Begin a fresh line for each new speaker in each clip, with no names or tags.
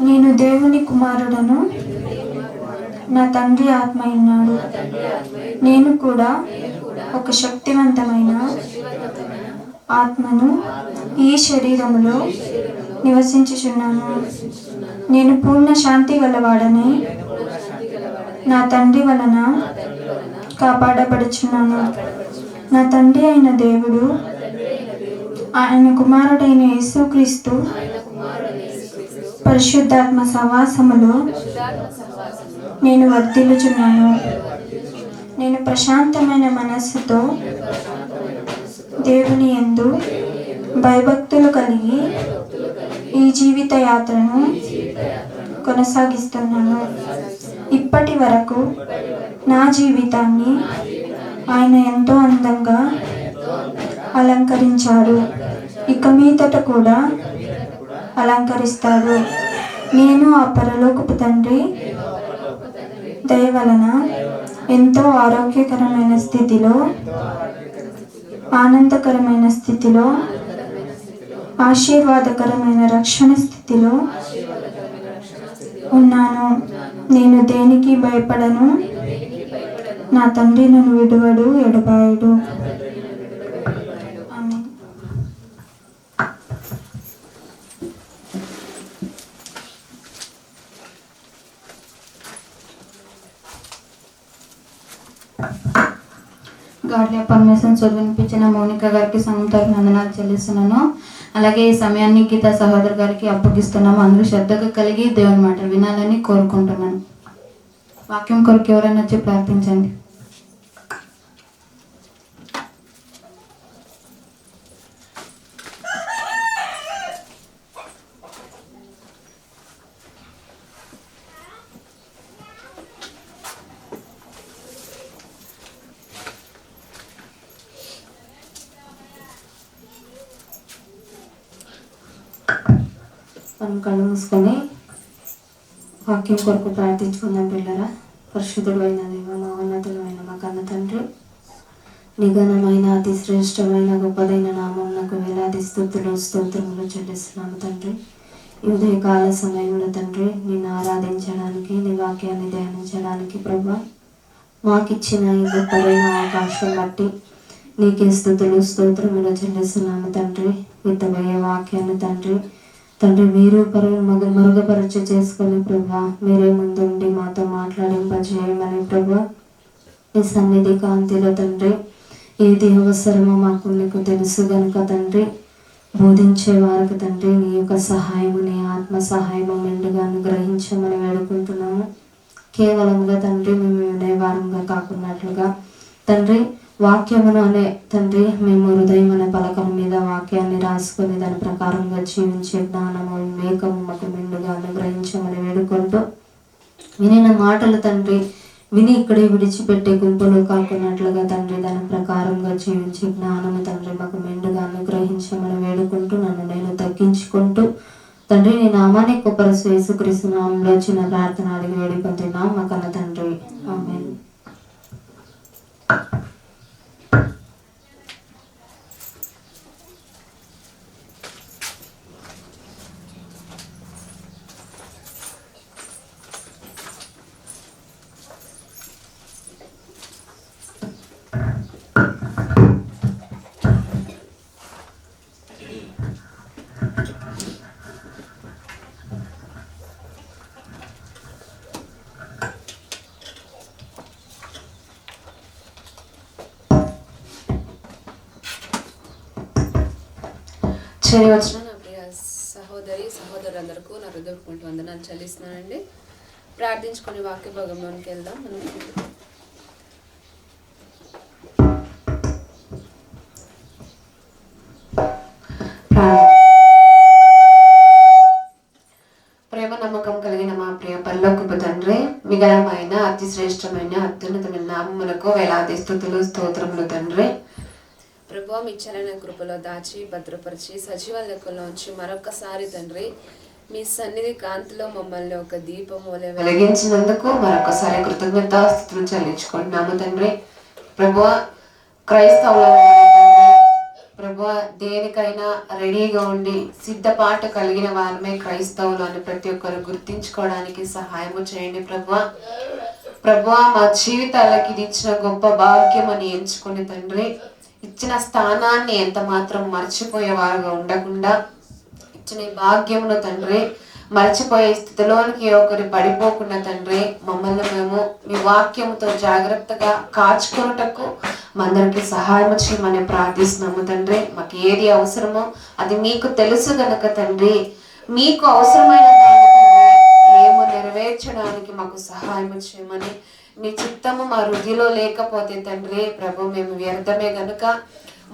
నేను దేవుని కుమారుడను, నా తండ్రి ఆత్మ ఉన్నాడు. నేను కూడా ఒక శక్తివంతమైన ఆత్మను ఈ శరీరములో నివసించుచున్నాను. నేను పూర్ణ శాంతి గలవాడని నా తండ్రి వలన కాపాడబడుచున్నాను. నా తండ్రి అయిన దేవుడు, ఆయన కుమారుడైన యేసుక్రీస్తు పరిశుద్ధాత్మ సహవాసములో నేను వర్ధిల్లుచున్నాను. నేను ప్రశాంతమైన మనస్సుతో దేవుని యందు భయభక్తులు కలిగి ఈ జీవిత యాత్రను కొనసాగిస్తున్నాను. ఇప్పటి వరకు నా జీవితాన్ని ఆయన ఎంతో అందంగా అలంకరించాడు. ఇక మీదట కూడా అలంకరిస్తాడు. నేను ఆ పరలోకపు తండ్రి దయ వలన ఎంతో ఆరోగ్యకరమైన స్థితిలో, ఆనందకరమైన స్థితిలో, ఆశీర్వాదకరమైన రక్షణ స్థితిలో ఉన్నాను. నేను దేనికి భయపడను. నా తండ్రి నన్ను విడువడు, ఎడబాయడు.
గాడ్లే పర్మిషన్ చదివినిపించిన మౌనిక గారికి సంతానికి వందనాలు చెల్లిస్తున్నాను. అలాగే ఈ సమయాన్ని గీత సహోదరు గారికి అప్పగిస్తున్నాము. అందరూ శ్రద్ధగా కలిగి దేవుని మాట వినాలని కోరుకుంటున్నాను. వాక్యం కొరకు ఎవరైనా వచ్చి ప్రార్థించండి. మనం కళ్ళు మూసుకొని వాక్యం కొరకు ప్రార్థించుకుందాం. పిల్లరా, పరిశుద్ధుడు అయిన దేవ, మహోన్నతులమైన మా కన్న తండ్రి, నిఘనమైన అతి శ్రేష్టమైన గొప్పదైన నామమునకు వేలాది స్తుతులు స్తోత్రములు చెల్లిస్తున్నాము తండ్రి. ఈ ఉదయకాల సమయంలో తండ్రి నిన్ను ఆరాధించడానికి, నీ వాక్యాన్ని ధ్యానించడానికి ప్రభా మాకిచ్చిన ఈ గొప్పదైన అవకాశం బట్టి నీకే స్తుతులు స్తోత్రములు చెల్లిస్తున్నాము తండ్రి. విత్తబోయే వాక్యాన్ని తండ్రి మీరు మరుగుపరచ చేసుకొని ప్రభా మీరే ముందుండి మాతో మాట్లాడింపజేయమని ప్రభా నీ సన్నిధి కాంతిలో తండ్రి ఏది అవసరమో మాకు నీకు తెలుసు గనుక తండ్రి బోధించే వారికి తండ్రి నీ యొక్క సహాయము, నీ ఆత్మ సహాయము మెండుగా అనుగ్రహించమని వేడుకుంటున్నాము. కేవలంగా తండ్రి మేము వినేవారంగా కాకున్నట్లుగా తండ్రి వాక్యమును అనే తండ్రి మేము హృదయం అనే పలకల మీద వాక్యాన్ని రాసుకొని దాని ప్రకారంగా జీవించే జ్ఞానము, వివేకము మాకు మెండుగా అనుగ్రహించమని వేడుకుంటూ వినిన మాటలు తండ్రి విని ఇక్కడే విడిచిపెట్టే గుంపులు కాకున్నట్లుగా తండ్రి దాని ప్రకారంగా జీవించే జ్ఞానము తండ్రి మాకు మెండుగా అనుగ్రహించమని వేడుకుంటూ నన్ను నేను తగ్గించుకుంటూ తండ్రి నీ నామాన్ని గొప్పరసు యేసుక్రీస్తు నామములో చిన్న ప్రార్థన అడిగి వేడుకుంటున్నాం మా కన్న తండ్రి, ఆమేన్.
వచ్చిన నా ప్రియ సహోదరి సహోదరులందరికీ నా హృదయపూర్వక వందనాలు చెల్లిస్తున్నానండి. ప్రార్థించుకొని వాక్య భాగంలోనికి వెళ్దాం. మనం
ప్రేమ నమ్మకం కలిగిన మా ప్రియ పరలోకపు తండ్రి, మిగలమైన అతి శ్రేష్టమైన అత్యున్నతమైన నామములకు వేలాది స్తుతులు స్తోత్రములు తండ్రి.
ప్రభువా మీ చలన కృపలో దాచి భద్రపరిచి సజీవ లెక్కలోంచి మరొకసారి తండ్రి మీ సన్నిధి కాంతిలో మమ్మల్ని ఒక దీపం వలె
వెలిగించినందుకు మరొకసారి కృతజ్ఞతాస్తుతులు చెల్లించుకుంటున్నాము తండ్రి. ప్రభువా క్రైస్తవుల ప్రభువా, దేనికైనా రెడీగా ఉండి సిద్ధపాటు కలిగిన వారమే క్రైస్తవులు అని ప్రతి ఒక్కరు గుర్తించుకోవడానికి సహాయము చేయండి ప్రభువా. ప్రభువా, మా జీవితాలకి ఇది ఇచ్చిన గొప్ప భాగ్యం అని ఎంచుకుని తండ్రి, ఇచ్చిన స్థానాన్ని ఎంత మాత్రం మర్చిపోయేవారుగా ఉండకుండా ఇచ్చిన ఈ భాగ్యమును తండ్రి మర్చిపోయే స్థితిలోనికి ఒకరి పడిపోకుండా తండ్రి మమ్మల్ని మేము మీ వాక్యంతో జాగ్రత్తగా కాచుకొనుటకు మందరికి సహాయం చేయమని ప్రార్థిస్తున్నాము తండ్రి. మాకు ఏది అవసరమో అది మీకు తెలుసు గనక తండ్రి, మీకు అవసరమైన దాన్ని తండ్రి మేము నెరవేర్చడానికి మాకు సహాయం చేయమని, మీ చిత్తము మా హృదయలో లేకపోతే తండ్రి ప్రభు మేము వ్యర్థమే గనుక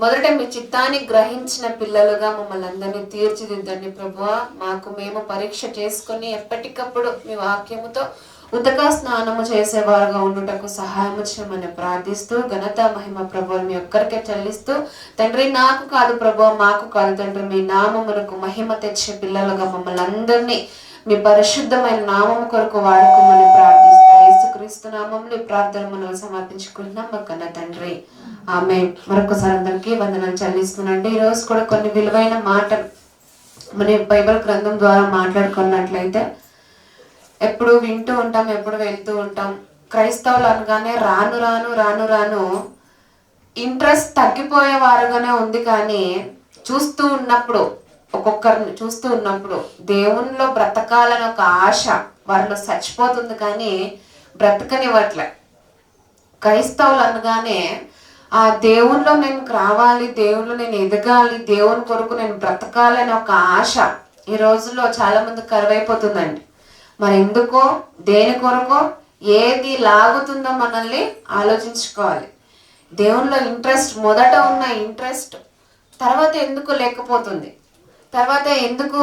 మొదట మీ చిత్తాన్ని గ్రహించిన పిల్లలుగా మమ్మల్ని అందరినీ తీర్చిదిద్దండి ప్రభువా. మాకు మేము పరీక్ష చేసుకొని ఎప్పటికప్పుడు మీ వాక్యముతో ఉదక స్నానము చేసేవారుగా ఉండుటకు సహాయం చేయమని ప్రార్థిస్తూ, ఘనత మహిమ ప్రభువులు మీ ఒక్కరికే చెల్లిస్తూ తండ్రి, నాకు కాదు ప్రభువా, మాకు కాదు తండ్రి, మీ నామమునకు మహిమ తెచ్చే పిల్లలుగా మమ్మల్ని అందరినీ మీ పరిశుద్ధమైన నామము కొరకు వాడుకోమని ప్రార్థిస్తూ, యేసుక్రీస్తు నామములో ఈ ప్రార్థన మనం సమర్పించుకుంటున్నాం మా కన్న తండ్రి, ఆమేన్. మరొకసారి అందరికీ వందనాలు చెల్లిస్తున్నాండి. ఈరోజు కూడా కొన్ని విలువైన మాటలు మన బైబిల్ గ్రంథం ద్వారా మాట్లాడుకున్నట్లయితే ఎప్పుడు వింటూ ఉంటాం, ఎప్పుడు వెళ్తూ ఉంటాం. క్రైస్తవులు అనగానే రాను రాను రాను రాను ఇంట్రెస్ట్ తగ్గిపోయే వారుగానే ఉంది. కానీ చూస్తూ ఉన్నప్పుడు, ఒక్కొక్కరిని చూస్తూ ఉన్నప్పుడు దేవునిలో బ్రతకాలని ఒక ఆశ వారిలో చచ్చిపోతుంది, కానీ బ్రతకనివ్వట్లే. క్రైస్తవులు అనగానే ఆ దేవునిలో నేను రావాలి, దేవునిలో నేను ఎదగాలి, దేవుని కొరకు నేను బ్రతకాలని ఒక ఆశ ఈ రోజుల్లో చాలా మంది కరువైపోతుందండి. మరి ఎందుకో, దేని కొరకో, ఏది లాగుతుందో మనల్ని ఆలోచించుకోవాలి. దేవునిలో ఇంట్రెస్ట్, మొదట ఉన్న ఇంట్రెస్ట్ తర్వాత ఎందుకు లేకపోతుంది, తర్వాత ఎందుకు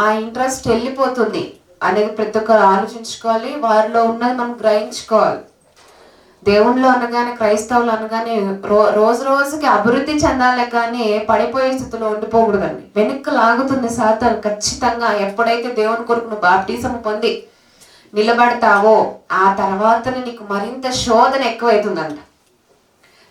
ఆ ఇంట్రెస్ట్ వెళ్ళిపోతుంది అనేది ప్రతి ఒక్కరు ఆలోచించుకోవాలి. వారిలో ఉన్నది మనం గ్రహించుకోవాలి. దేవునిలో అనగానే, క్రైస్తవులు అనగానే రోజు రోజుకి అభివృద్ధి చెందాలే కానీ పడిపోయే స్థితిలో ఉండిపోకూడదండి. వెనక్కి లాగుతుంది సాతాను ఖచ్చితంగా. ఎప్పుడైతే దేవుని కొరకు నువ్వు బాప్టిజం పొంది నిలబడతావో ఆ తర్వాతనే నీకు మరింత శోధన ఎక్కువైతుందంట.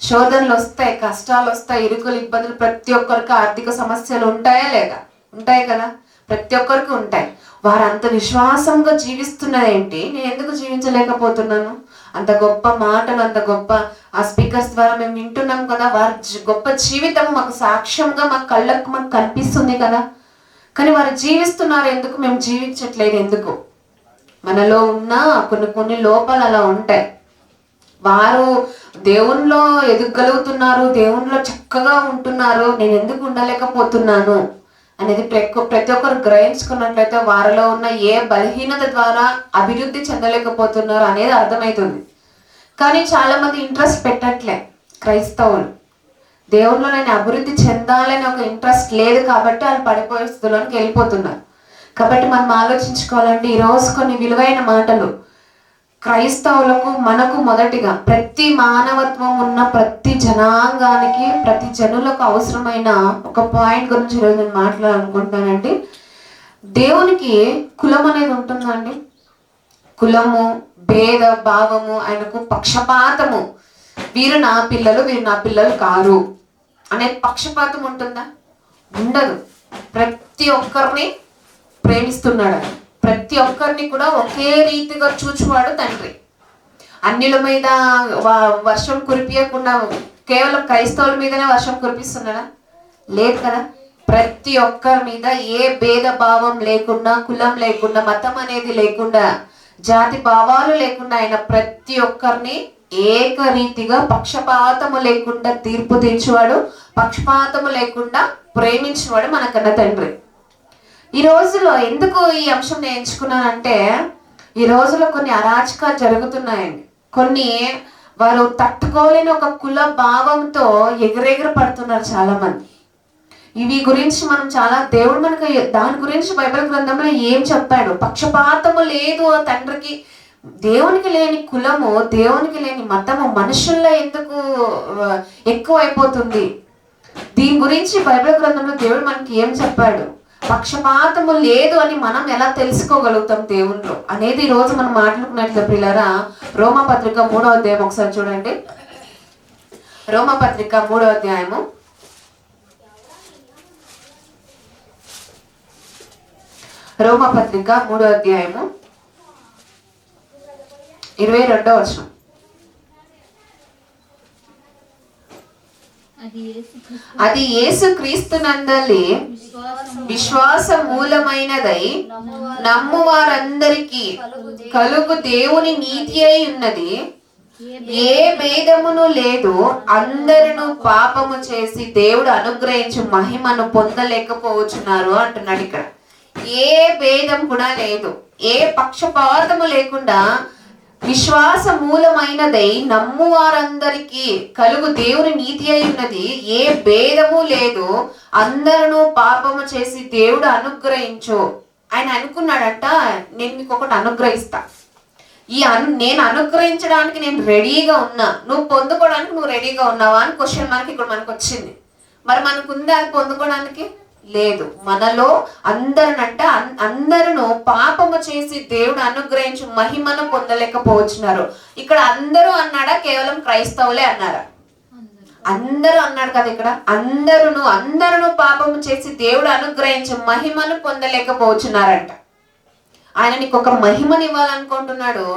శోధనలు వస్తాయి, కష్టాలు వస్తాయి, ఇరుకులు, ఇబ్బందులు. ప్రతి ఒక్కరికి ఆర్థిక సమస్యలు ఉంటాయా లేదా? ఉంటాయి కదా, ప్రతి ఒక్కరికి ఉంటాయి. వారు అంత విశ్వాసంగా జీవిస్తున్నదేంటి, నేను ఎందుకు జీవించలేకపోతున్నాను? అంత గొప్ప మాటలు, అంత గొప్ప ఆ స్పీకర్స్ ద్వారా మేము వింటున్నాం కదా, వారి గొప్ప జీవితం మాకు సాక్ష్యంగా మా కళ్ళకు మాకు కనిపిస్తుంది కదా, కానీ వారు జీవిస్తున్నారు ఎందుకు, మేము జీవించట్లేదు ఎందుకు? మనలో ఉన్న కొన్ని లోపాలు అలా ఉంటాయి. వారు దేవునిలో ఎదగలుగుతున్నారు, దేవునిలో చక్కగా ఉంటున్నారు, నేను ఎందుకు ఉండలేకపోతున్నాను అనేది ప్రతి ఒక్కరు గ్రహించుకున్నట్లయితే వారిలో ఉన్న ఏ బలహీనత ద్వారా అభివృద్ధి చెందలేకపోతున్నారు అనేది అర్థమవుతుంది. కానీ చాలా మంది ఇంట్రెస్ట్ పెట్టట్లే. క్రైస్తవులు దేవునిలో నేను అభివృద్ధి చెందాలని ఒక ఇంట్రెస్ట్ లేదు కాబట్టి వాళ్ళు పడిపోయే స్థితిలోకి వెళ్ళిపోతున్నారు. కాబట్టి మనం ఆలోచించుకోవాలంటే ఈరోజు కొన్ని విలువైన మాటలు క్రైస్తవులకు, మనకు మొదటిగా ప్రతి మానవత్వం ఉన్న ప్రతి జనాంగానికి, ప్రతి జనులకు అవసరమైన ఒక పాయింట్ గురించి ఈరోజు నేను మాట్లాడాలనుకుంటున్నానండి. దేవునికి కులం అనేది ఉంటుందండి. కులము, భేద భావము, ఆయనకు పక్షపాతము, వీరు నా పిల్లలు, వీరు నా పిల్లలు కారు అనే పక్షపాతం ఉంటుందా? ఉండదు. ప్రతి ఒక్కరిని ప్రేమిస్తున్నాడు. ప్రతి ఒక్కరిని కూడా ఒకే రీతిగా చూచువాడు తండ్రి. అన్యుల మీద వర్షం కురిపియకుండా కేవలం క్రైస్తవుల మీదనే వర్షం కురిపిస్తున్నాడా? లేదు కదా. ప్రతి ఒక్కరి మీద ఏ భేద భావం లేకుండా, కులం లేకుండా, మతం అనేది లేకుండా, జాతి భావాలు లేకుండా ఆయన ప్రతి ఒక్కరిని ఏకరీతిగా పక్షపాతము లేకుండా తీర్పు తీర్చువాడు, పక్షపాతము లేకుండా ప్రేమించేవాడు మన కన్న తండ్రి. ఈ రోజులో ఎందుకు ఈ అంశం నేను ఎంచుకున్నానంటే, ఈ రోజులో కొన్ని అరాచకాలు జరుగుతున్నాయండి. కొన్ని వారు తట్టుకోలేని ఒక కుల భావంతో ఎగిరెగిరి పడుతున్నారు చాలా మంది. ఇవి గురించి మనం చాలా, దేవుడు మనకు దాని గురించి బైబిల్ గ్రంథంలో ఏం చెప్పాడు? పక్షపాతము లేదు ఆ తండ్రికి. దేవునికి లేని కులము, దేవునికి లేని మతము మనుషుల్లో ఎందుకు ఎక్కువ అయిపోతుంది? దీని గురించి బైబిల్ గ్రంథంలో దేవుడు మనకి ఏం చెప్పాడు? పక్షపాతము లేదు అని మనం ఎలా తెలుసుకోగలుగుతాం దేవునిలో అనేది ఈ రోజు మనం మాట్లాడుకున్నట్లు ప్రియులారా. రోమపత్రిక 3వ అధ్యాయం ఒకసారి చూడండి. రోమపత్రిక 3వ అధ్యాయము రోమపత్రిక 3వ అధ్యాయము 22వ వచనం. అది యేసు క్రీస్తునందలి విశ్వాస మూలమైనదై నమ్ము వారందరికీ కలుగు దేవుని నీతి అయి ఉన్నది. ఏ భేదమును లేదు, అందరును పాపము చేసి దేవుడు అనుగ్రహించు మహిమను పొందలేకపోవచ్చున్నారు అంటున్నాడు. ఇక్కడ ఏ భేదం కూడా లేదు, ఏ పక్షపాతము లేకుండా విశ్వాస మూలమైనదై నమ్ము వారందరికీ కలుగు దేవుని నీతి అయి ఉన్నది. ఏ భేదము లేదు, అందరూ పాపము చేసి దేవుడు అనుగ్రహించు. ఆయన అనుకున్నాడంట, నేను మీకు ఒకటి అనుగ్రహిస్తా, నేను అనుగ్రహించడానికి నేను రెడీగా ఉన్నా, నువ్వు పొందుకోవడానికి నువ్వు రెడీగా ఉన్నావా అని క్వశ్చన్ మనకి ఇక్కడ మనకు వచ్చింది. మరి మనకు ఉందా అది పొందుకోవడానికి? లేదు. మనలో అందరూ పాపము చేసి దేవుడు అనుగ్రహించి మహిమను పొందలేకపోతున్నారు. ఇక్కడ అందరూ అన్నాడా, కేవలం క్రైస్తవులే అన్నారా? అందరూ అన్నాడు కదా. ఇక్కడ అందరూ పాపము చేసి దేవుడు అనుగ్రహించి మహిమను పొందలేకపోతున్నారంట. ఆయన నీకు ఒక మహిమని ఇవ్వాలనుకుంటున్నాడు,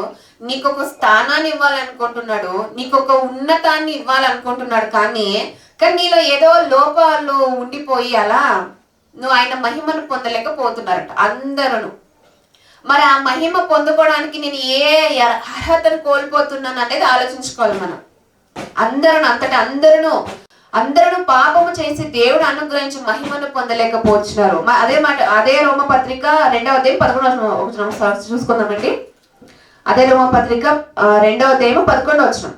నీకు ఒక స్థానాన్ని ఇవ్వాలనుకుంటున్నాడు, నీకు ఒక ఉన్నతాన్ని ఇవ్వాలనుకుంటున్నాడు. కానీ నీలో ఏదో లోపాలు ఉండిపోయి అలా నువ్వు ఆయన మహిమను పొందలేకపోతున్నారట అందరూ. మరి ఆ మహిమ పొందుకోవడానికి నేను ఏ అర్హతను కోల్పోతున్నాను అనేది ఆలోచించుకోవాలి మనం. అందరూ పాపము చేసి దేవుడు అనుగ్రహించి మహిమను పొందలేకపోతున్నారు. అదే రోమపత్రిక 2వ అధ్యాయం 11వ వచనం చూసుకుందామండి. అదే రోమపత్రిక 2వ అధ్యాయం 11వ వచనం.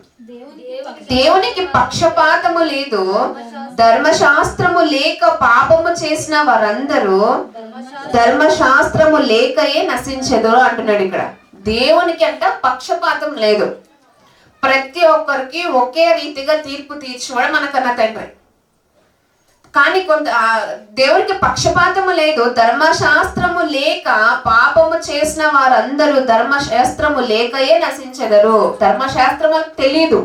దేవునికి పక్షపాతము లేదు, ధర్మశాస్త్రము లేక పాపము చేసిన వారందరూ ధర్మశాస్త్రము లేకయే నశించెదరు అంటున్నాడు. ఇక్కడ దేవునికి అంట పక్షపాతం లేదు, ప్రతి ఒక్కరికి ఒకే రీతిగా తీర్పు తీర్చేవాడు మనకన్నా తండ్రి. కానీ దేవునికి పక్షపాతము లేదు, ధర్మశాస్త్రము లేక పాపము చేసిన వారందరూ ధర్మశాస్త్రము లేకయే నశించెదరు. ధర్మశాస్త్రము తెలీదు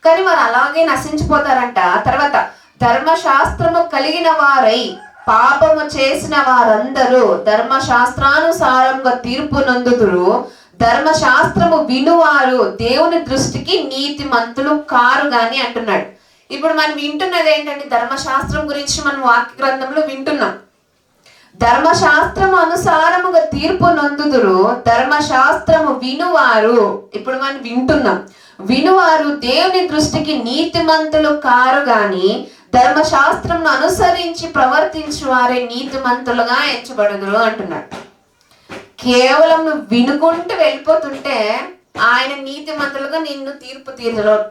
కానీ వారు అలాగే నశించిపోతారంట. తర్వాత ధర్మశాస్త్రము కలిగిన వారై పాపము చేసిన వారందరూ ధర్మశాస్త్రానుసారంగా తీర్పు నొందుదురు. ధర్మశాస్త్రము వినువారు దేవుని దృష్టికి నీతిమంతులు కారు గాని అంటున్నాడు. ఇప్పుడు మనం వింటున్నది ఏంటంటే, ధర్మశాస్త్రం గురించి మనం వాక్య గ్రంథంలో వింటున్నాం. ధర్మశాస్త్రము అనుసారముగా తీర్పు నొందుదురు, ధర్మశాస్త్రము వినువారు. ఇప్పుడు మనం వింటున్నాం, వినువారు దేవుని దృష్టికి నీతిమంతులు కారు గాని ధర్మశాస్త్రం అనుసరించి ప్రవర్తించు వారే నీతిమంతులుగా ఎంచబడుదురు అంటున్నాడు. కేవలం నువ్వు వినుకుంటూ వెళ్ళిపోతుంటే ఆయన నీతిమంతులుగా నిన్ను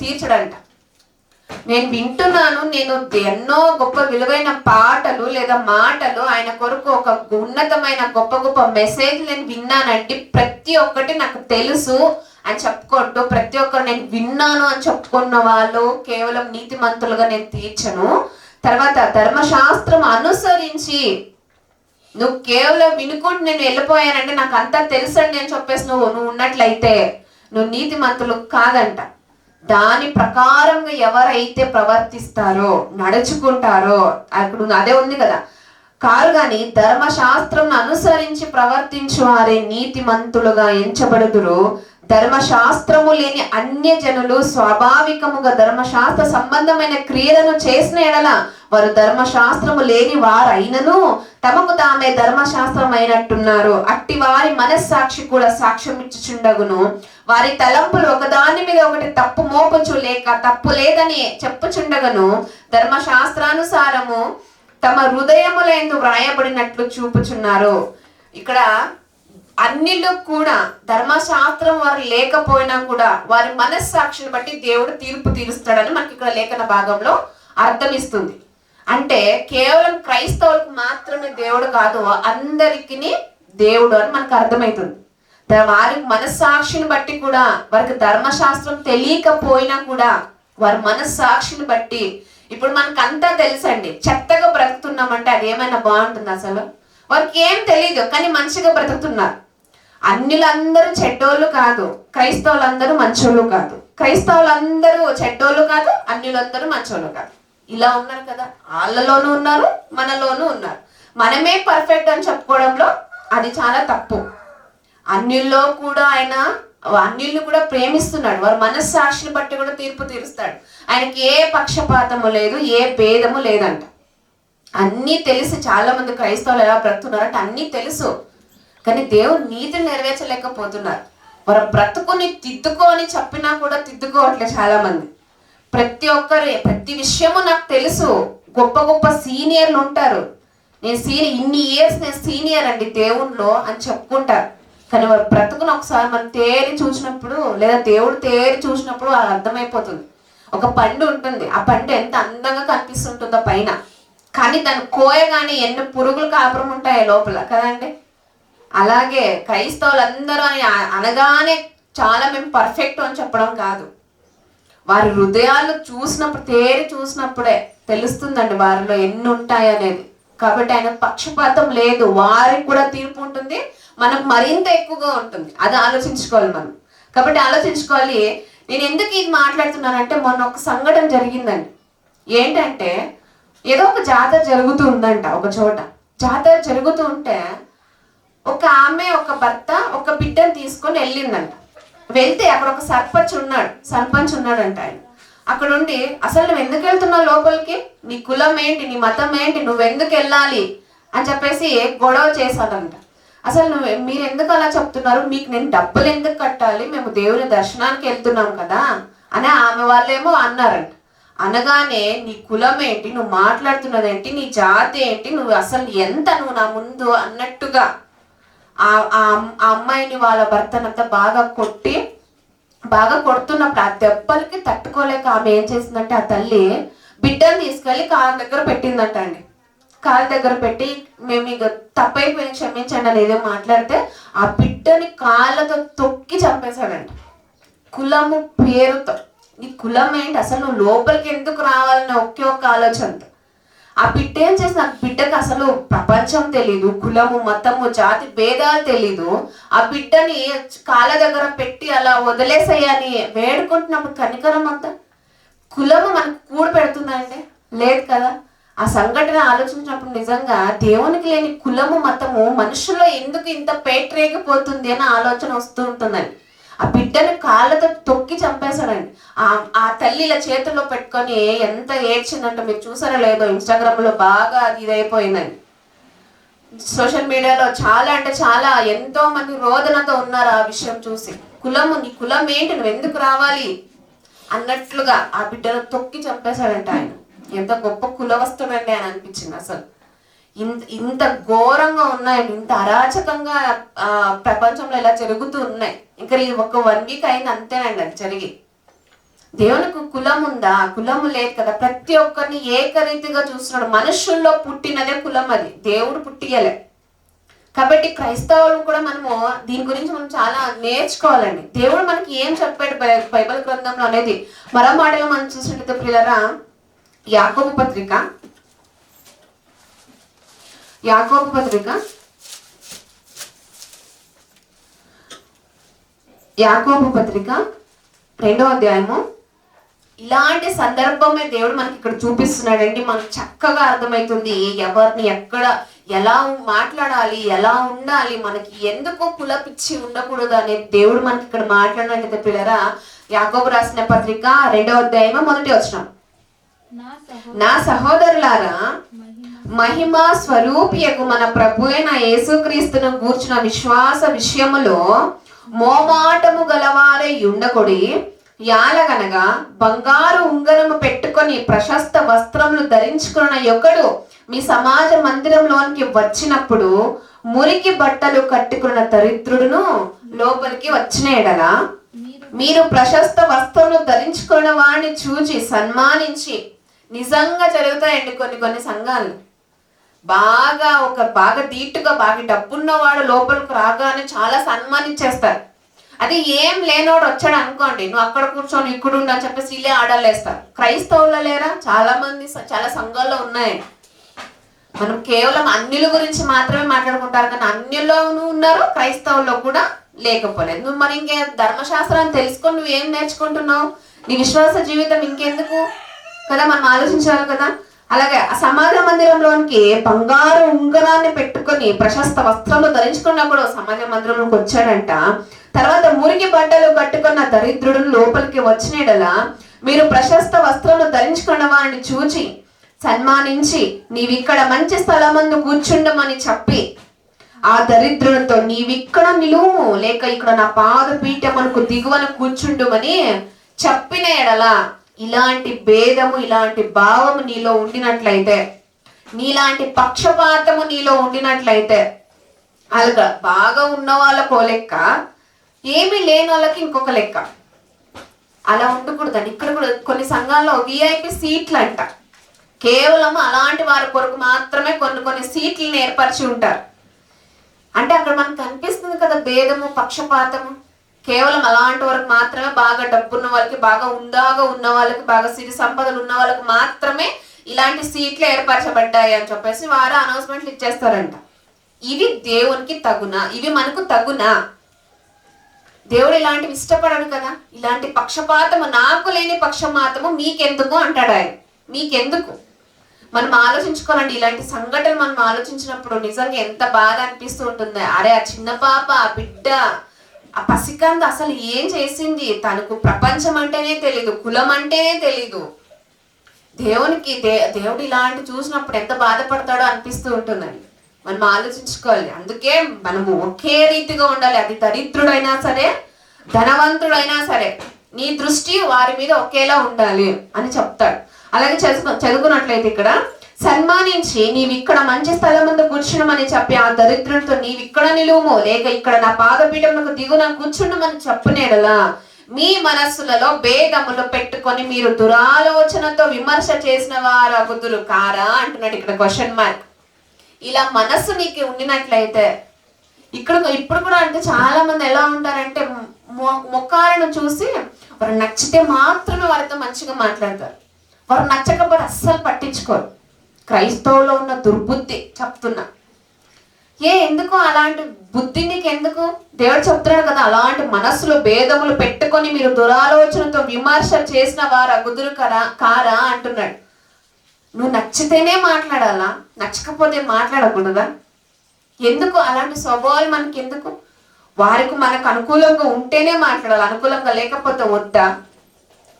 తీర్చడంట. నేను వింటున్నాను, నేను ఎన్నో గొప్ప విలువైన పాటలు లేదా మాటలు ఆయన కొరకు ఒక ఉన్నతమైన గొప్ప మెసేజ్ నేను విన్నానంటే ప్రతి ఒక్కటి నాకు తెలుసు అని చెప్పుకుంటూ ప్రతి ఒక్కరు నేను విన్నాను అని చెప్పుకున్న వాళ్ళు కేవలం నీతిమంతులుగా నేను తీర్చను. తర్వాత ధర్మశాస్త్రం అనుసరించి నువ్వు కేవలం వినుకుంటూ నేను వెళ్ళిపోయానంటే నాకు అంతా తెలుసండి అని చెప్పేసి నువ్వు ఉన్నట్లయితే నువ్వు నీతిమంతులు కాదంట. దాని ప్రకారంగా ఎవరైతే ప్రవర్తిస్తారో నడుచుకుంటారో అప్పుడు అదే ఉంది కదా కారు గాని ధర్మశాస్త్రం అనుసరించి ప్రవర్తించు వారే నీతిమంతులుగా ఎంచబడుదురు. ధర్మశాస్త్రము లేని అన్య జనులు స్వాభావికముగా ధర్మశాస్త్ర సంబంధమైన క్రియలను చేసిన ఎడల వారు ధర్మశాస్త్రము లేని వారైనను తమకు తామే ధర్మశాస్త్రం అయినట్టున్నారు. అట్టి వారి మనస్సాక్షి కూడా సాక్ష్యం ఇచ్చుచుండగును. వారి తలంపులు ఒకదాని మీద ఒకటి తప్పు మోపుచు లేక తప్పు లేదని చెప్పుచుండగను ధర్మశాస్త్రానుసారము తమ హృదయములందు వ్రాయబడినట్లు చూపుచున్నారు. ఇక్కడ అన్నిలో కూడా ధర్మశాస్త్రం వారు లేకపోయినా కూడా వారి మనస్సాక్షిని బట్టి దేవుడు తీర్పు తీరుస్తాడని మనకి ఇక్కడ లేఖన భాగంలో అర్థమిస్తుంది. అంటే కేవలం క్రైస్తవులకు మాత్రమే దేవుడు కాదు, అందరికీ దేవుడు అని మనకు అర్థమవుతుంది. వారి మనస్సాక్షిని బట్టి కూడా వారికి ధర్మశాస్త్రం తెలియకపోయినా కూడా వారి మనస్సాక్షిని బట్టి ఇప్పుడు మనకు అంతా తెలుసండి. చెత్తగా బ్రతుకుతున్నామంటే అది ఏమైనా బాగుంటుంది? అసలు వారికి ఏం తెలియదు కానీ మంచిగా బ్రతుకుతున్నారు. అన్యులందరూ చెడ్డోళ్ళు కాదు, క్రైస్తవులందరూ మంచోళ్ళు కాదు. క్రైస్తవులందరూ చెడ్డోళ్ళు కాదు, అన్యులందరూ మంచోళ్ళు కాదు. ఇలా ఉన్నారు కదా, వాళ్ళలోనూ ఉన్నారు మనలోనూ ఉన్నారు. మనమే పర్ఫెక్ట్ అని చెప్పుకోవడంలో అది చాలా తప్పు. అన్యుల్లో కూడా ఆయన అన్యుల్ని కూడా ప్రేమిస్తున్నాడు. వారి మనస్సాక్షిని బట్టి కూడా తీర్పు తీరుస్తాడు. ఆయనకి ఏ పక్షపాతము లేదు, ఏ భేదము లేదంట. అన్నీ తెలిసి చాలా మంది క్రైస్తవులు ఎలా బ్రతుకున్నారంటే అన్నీ తెలుసు, కానీ దేవుడు నీతిని నెరవేర్చలేకపోతున్నారు. వారి బ్రతుకుని తిద్దుకొని చెప్పినా కూడా తిద్దుకోవట్లేదు చాలా మంది. ప్రతి విషయము నాకు తెలుసు. గొప్ప గొప్ప సీనియర్లు ఉంటారు, ఇన్ని ఇయర్స్ నేను సీనియర్ అండి దేవుణ్ణిలో అని చెప్పుకుంటారు. కానీ వారి బ్రతుకును ఒకసారి మనం తేరి చూసినప్పుడు, లేదా దేవుడు తేరి చూసినప్పుడు అది అర్థమైపోతుంది. ఒక పండు ఉంటుంది, ఆ పండు ఎంత అందంగా కనిపిస్తుంటుందో పైన, కానీ దాన్ని కోయగానే ఎన్ని పురుగులు కాపురం ఉంటాయి లోపల కదండి. అలాగే క్రైస్తవులందరూ అనగానే చాలా మేము పర్ఫెక్ట్ అని చెప్పడం కాదు. వారి హృదయాలు చూసినప్పుడు, తేరి చూసినప్పుడే తెలుస్తుందండి వారిలో ఎన్ని ఉంటాయి అనేది. కాబట్టి ఆయన పక్షపాతం లేదు, వారికి కూడా తీర్పు ఉంటుంది, మనకు మరింత ఎక్కువగా ఉంటుంది. అది ఆలోచించుకోవాలి మనం. కాబట్టి ఆలోచించుకోవాలి. నేను ఎందుకు ఇది మాట్లాడుతున్నానంటే, మొన్న ఒక సంఘటన జరిగిందండి. ఏంటంటే ఏదో ఒక జాతర జరుగుతూ ఉందంట ఒక చోట. జాతర జరుగుతూ ఉంటే ఒక ఆమె, ఒక భర్త, ఒక బిడ్డను తీసుకొని వెళ్ళిందంట. వెళ్తే అక్కడ ఒక సర్పంచ్ ఉన్నాడంట. ఆయన అక్కడ ఉండి, అసలు నువ్వు ఎందుకు వెళ్తున్నావు లోపలికి, నీ కులం ఏంటి, నీ మతం ఏంటి, నువ్వు ఎందుకు వెళ్ళాలి అని చెప్పేసి గొడవ చేశాడంట. అసలు మీరు ఎందుకు అలా చెప్తున్నారు, మీకు నేను డబ్బులు ఎందుకు కట్టాలి, మేము దేవుని దర్శనానికి వెళ్తున్నాం కదా అని ఆమె వాళ్ళేమో అన్నారంట. అనగానే నీ కులం ఏంటి, నువ్వు మాట్లాడుతున్నది ఏంటి, నీ జాతి ఏంటి, నువ్వు అసలు ఎంత, నువ్వు నా ముందు అన్నట్టుగా ఆ అమ్మాయిని వాళ్ళ భర్తనంతా బాగా కొడుతున్నప్పుడు ఆ దెబ్బలకి తట్టుకోలేక ఆమె ఏం చేసిందంటే, ఆ తల్లి బిడ్డను తీసుకెళ్ళి కాళ్ళ దగ్గర పెట్టిందంట అండి. కాళ్ళ దగ్గర పెట్టి, మేము ఇక తప్పైపోయి క్షమించండి అని ఏదో మాట్లాడితే ఆ బిడ్డని కాళ్ళతో తొక్కి చంపేశాడంట. కులము పేరుతో. నీ కులం ఏంటి, అసలు నువ్వు లోపలికి ఎందుకు రావాలని ఒకే ఒక్క ఆలోచనతో ఆ బిడ్డ ఏం చేసిన, ఆ బిడ్డకి అసలు ప్రపంచం తెలీదు, కులము మతము జాతి భేదాలు తెలీదు. ఆ బిడ్డని కాళ్ళ దగ్గర పెట్టి అలా వదిలేసేయని వేడుకుంటున్నప్పుడు కనికరం అంతా. కులము మనకు కూడు పెడుతుందంటే లేదు కదా. ఆ సంఘటన ఆలోచించినప్పుడు నిజంగా దేవునికి లేని కులము మతము మనుషుల్లో ఎందుకు ఇంత పేట్రేగిపోతుంది అని ఆలోచన వస్తూ ఉంటుందండి. ఆ బిడ్డని కాళ్ళతో తొక్కి చంపేశాడండి. ఆ తల్లి ఇలా చేతుల్లో పెట్టుకొని ఎంత ఏడ్చిందంటే మీరు చూసారో లేదో, ఇన్స్టాగ్రామ్ లో బాగా అది ఇదైపోయిందండి. సోషల్ మీడియాలో చాలా అంటే చాలా ఎంతో మంది రోదనతో ఉన్నారు ఆ విషయం చూసి. నీ కులం ఏంటి, నువ్వు ఎందుకు రావాలి అన్నట్లుగా ఆ బిడ్డను తొక్కి చంపేశాడంట ఆయన. ఎంత గొప్ప కులవస్తుడండి అని అనిపించింది. అసలు ఇంత ఘోరంగా ఉన్నాయి, ఇంత అరాచకంగా ప్రపంచంలో ఇలా జరుగుతూ ఉన్నాయి. ఇంకా ఒక 1 వీక్ అయింది అంతేనండి అది జరిగి. దేవునికి కులం ఉందా, కులము లేదు కదా. ప్రతి ఒక్కరిని ఏకరీతిగా చూస్తున్నాడు. మనుషుల్లో పుట్టినదే కులం, అది దేవుడు పుట్టియలే. కాబట్టి క్రైస్తవులు కూడా మనము దీని గురించి మనం చాలా నేర్చుకోవాలండి. దేవుడు మనకి ఏం చెప్పాడు బైబిల్ గ్రంథంలో అనేది మరో మాటలో మనం చూసినట్లయితే ప్రియులారా, యాకోబు పత్రిక 2వ అధ్యాయము. ఇలాంటి సందర్భమే దేవుడు మనకి ఇక్కడ చూపిస్తున్నాడండి. మనకు చక్కగా అర్థమవుతుంది ఎవరిని ఎక్కడ ఎలా మాట్లాడాలి, ఎలా ఉండాలి, మనకి ఎందుకు కులపిచ్చి ఉండకూడదు అనేది దేవుడు మనకి ఇక్కడ మాట్లాడినట్లయితే పిల్లరా, యాకోబు రాసిన పత్రిక 2వ అధ్యాయము 1వ వచనం. నా సహోదరులారా, మహిమ స్వరూపియకు మన ప్రభు అయిన యేసుక్రీస్తును గూర్చిన విశ్వాస విషయములో మోమాటము గలవారై ఉండకొడి. యాలగనగా బంగారు ఉంగరము పెట్టుకొని ప్రశస్త వస్త్రములు ధరించుకున్న ఒకడు మీ సమాజ మందిరంలోనికి వచ్చినప్పుడు మురికి బట్టలు కట్టుకున్న దరిద్రుడును లోపలికి వచ్చిన ఎడల మీరు ప్రశస్త వస్త్రములు ధరించుకున్న వాడిని చూచి సన్మానించి. నిజంగా జరుగుతాయండి కొన్ని సంఘాలు. బాగా ధీటుగా బాగా డబ్బున్నవాడు లోపలికి రాగానే చాలా సన్మానించేస్తారు. అది ఏం లేనోడు వచ్చాడు అనుకోండి, నువ్వు అక్కడ కూర్చొని ఇక్కడ ఉండు అని చెప్పేసి ఇల్లే ఆడలేస్తారు. క్రైస్తవుల్లో లేరా? చాలా మంది చాలా సంఘాల్లో ఉన్నాయి. మనం కేవలం అన్యుల గురించి మాత్రమే మాట్లాడుకుంటారు, కానీ అన్యుల్లోనూ ఉన్నారు, క్రైస్తవుల్లో కూడా లేకపోలేదు. నువ్వు మరి ఇంకే ధర్మశాస్త్రాన్ని తెలుసుకొని నువ్వేం నేర్చుకుంటున్నావు? నీ విశ్వాస జీవితం ఇంకెందుకు కదా మనం ఆలోచించాలి కదా. అలాగే ఆ సమాజ మందిరంలోనికి బంగారు ఉంగరాన్ని పెట్టుకొని ప్రశస్త వస్త్రములు ధరించుకున్నప్పుడు సమాజ మందిరంలోకి వచ్చాడంట. తర్వాత మురికి బట్టలు కట్టుకున్న దరిద్రుడు లోపలికి వచ్చినడలా మీరు ప్రశస్త వస్త్రములు ధరించుకున్న వారిని చూచి సన్మానించి నీవిక్కడ మంచి స్థలమందు కూర్చుండమని చెప్పి ఆ దరిద్రునితో నీవిక్కడ నిలువుము, లేక ఇక్కడ నా పాదపీఠమునకు దిగువన కూర్చుండుమని చెప్పిన ఎడలా, ఇలాంటి భేదము ఇలాంటి భావము నీలో ఉండినట్లయితే, నీలాంటి పక్షపాతము నీలో ఉండినట్లయితే, అలాగా బాగా ఉన్న వాళ్ళకో లెక్క, ఏమీ లేని వాళ్ళకి ఇంకొక లెక్క. అలా ఉండకూడదండి. ఇక్కడ కూడా కొన్ని సంఘాల్లో విఐపి సీట్లు అంట, కేవలం అలాంటి వారి కొరకు మాత్రమే కొన్ని సీట్లను ఏర్పరిచి ఉంటారు. అంటే అక్కడ మనకు కనిపిస్తుంది కదా భేదము, పక్షపాతము. కేవలం అలాంటి వరకు మాత్రమే, బాగా డబ్బున్న వాళ్ళకి, బాగా ఉందాగా ఉన్న వాళ్ళకి, బాగా సిరి సంపదలు ఉన్న వాళ్ళకి మాత్రమే ఇలాంటి సీట్లు ఏర్పరచబడ్డాయి అని చెప్పేసి వారు అనౌన్స్మెంట్లు ఇచ్చేస్తారంట. ఇవి దేవునికి తగునా? ఇవి మనకు తగునా? దేవుడు ఇలాంటివి ఇష్టపడడు కదా. ఇలాంటి పక్షపాతము, నాకు లేని పక్షపాతము మీకెందుకు అంటాడు ఆయన. మీకెందుకు? మనం ఆలోచించుకోవాలండి. ఇలాంటి సంఘటనలు మనం ఆలోచించినప్పుడు నిజంగా ఎంత బాధ అనిపిస్తూ ఉంటుంది. అరే ఆ చిన్న పాప, ఆ బిడ్డ, ఆ పసికంద అసలు ఏం చేసింది? తనకు ప్రపంచం అంటేనే తెలీదు, కులం అంటేనే తెలీదు. దేవునికి దేవుడు ఇలాంటి చూసినప్పుడు ఎంత బాధపడతాడో అనిపిస్తూ ఉంటుందండి. మనం ఆలోచించుకోవాలి. అందుకే మనము ఒకే రీతిగా ఉండాలి. అది దరిద్రుడైనా సరే, ధనవంతుడైనా సరే, నీ దృష్టి వారి మీద ఒకేలా ఉండాలి అని చెప్తాడు. అలాగే చదువుకున్నట్లయితే ఇక్కడ సన్మానించి నీవిక్కడ మంచి స్థలం ముందు కూర్చుండమని చెప్పి ఆ దరిద్రునితో నీవిక్కడ నిలువుము, లేక ఇక్కడ నా పాదపీఠమునకు దిగున కూర్చుండమని చెప్పునేడలా మీ మనస్సులలో భేదములు పెట్టుకొని మీరు దురాలోచనతో విమర్శ చేసిన వారు అగుదురు కారా అంటున్నాడు ఇక్కడ క్వశ్చన్ మార్క్. ఇలా మనస్సు నీకు ఉండినట్లయితే, ఇప్పుడు కూడా అంటే చాలా మంది ఎలా ఉంటారంటే ముఖాలను చూసి వారు నచ్చితే మాత్రమే వారితో మంచిగా మాట్లాడతారు, వారు నచ్చకపోతే అస్సలు పట్టించుకోరు. క్రైస్తవులో ఉన్న దుర్బుద్ధి చెప్తున్నా. ఎందుకు అలాంటి బుద్ధి నీకు ఎందుకు? దేవుడు చెప్తున్నాడు కదా, అలాంటి మనస్సులో భేదములు పెట్టుకొని మీరు దురాలోచనతో విమర్శ చేసిన వారు అగుదురు కారా అంటున్నాడు. నువ్వు నచ్చితేనే మాట్లాడాలా, నచ్చకపోతే మాట్లాడకూడదా? ఎందుకు అలాంటి స్వభావాలు మనకి ఎందుకు? వారికి మనకు అనుకూలంగా ఉంటేనే మాట్లాడాలి, అనుకూలంగా లేకపోతే వద్దా?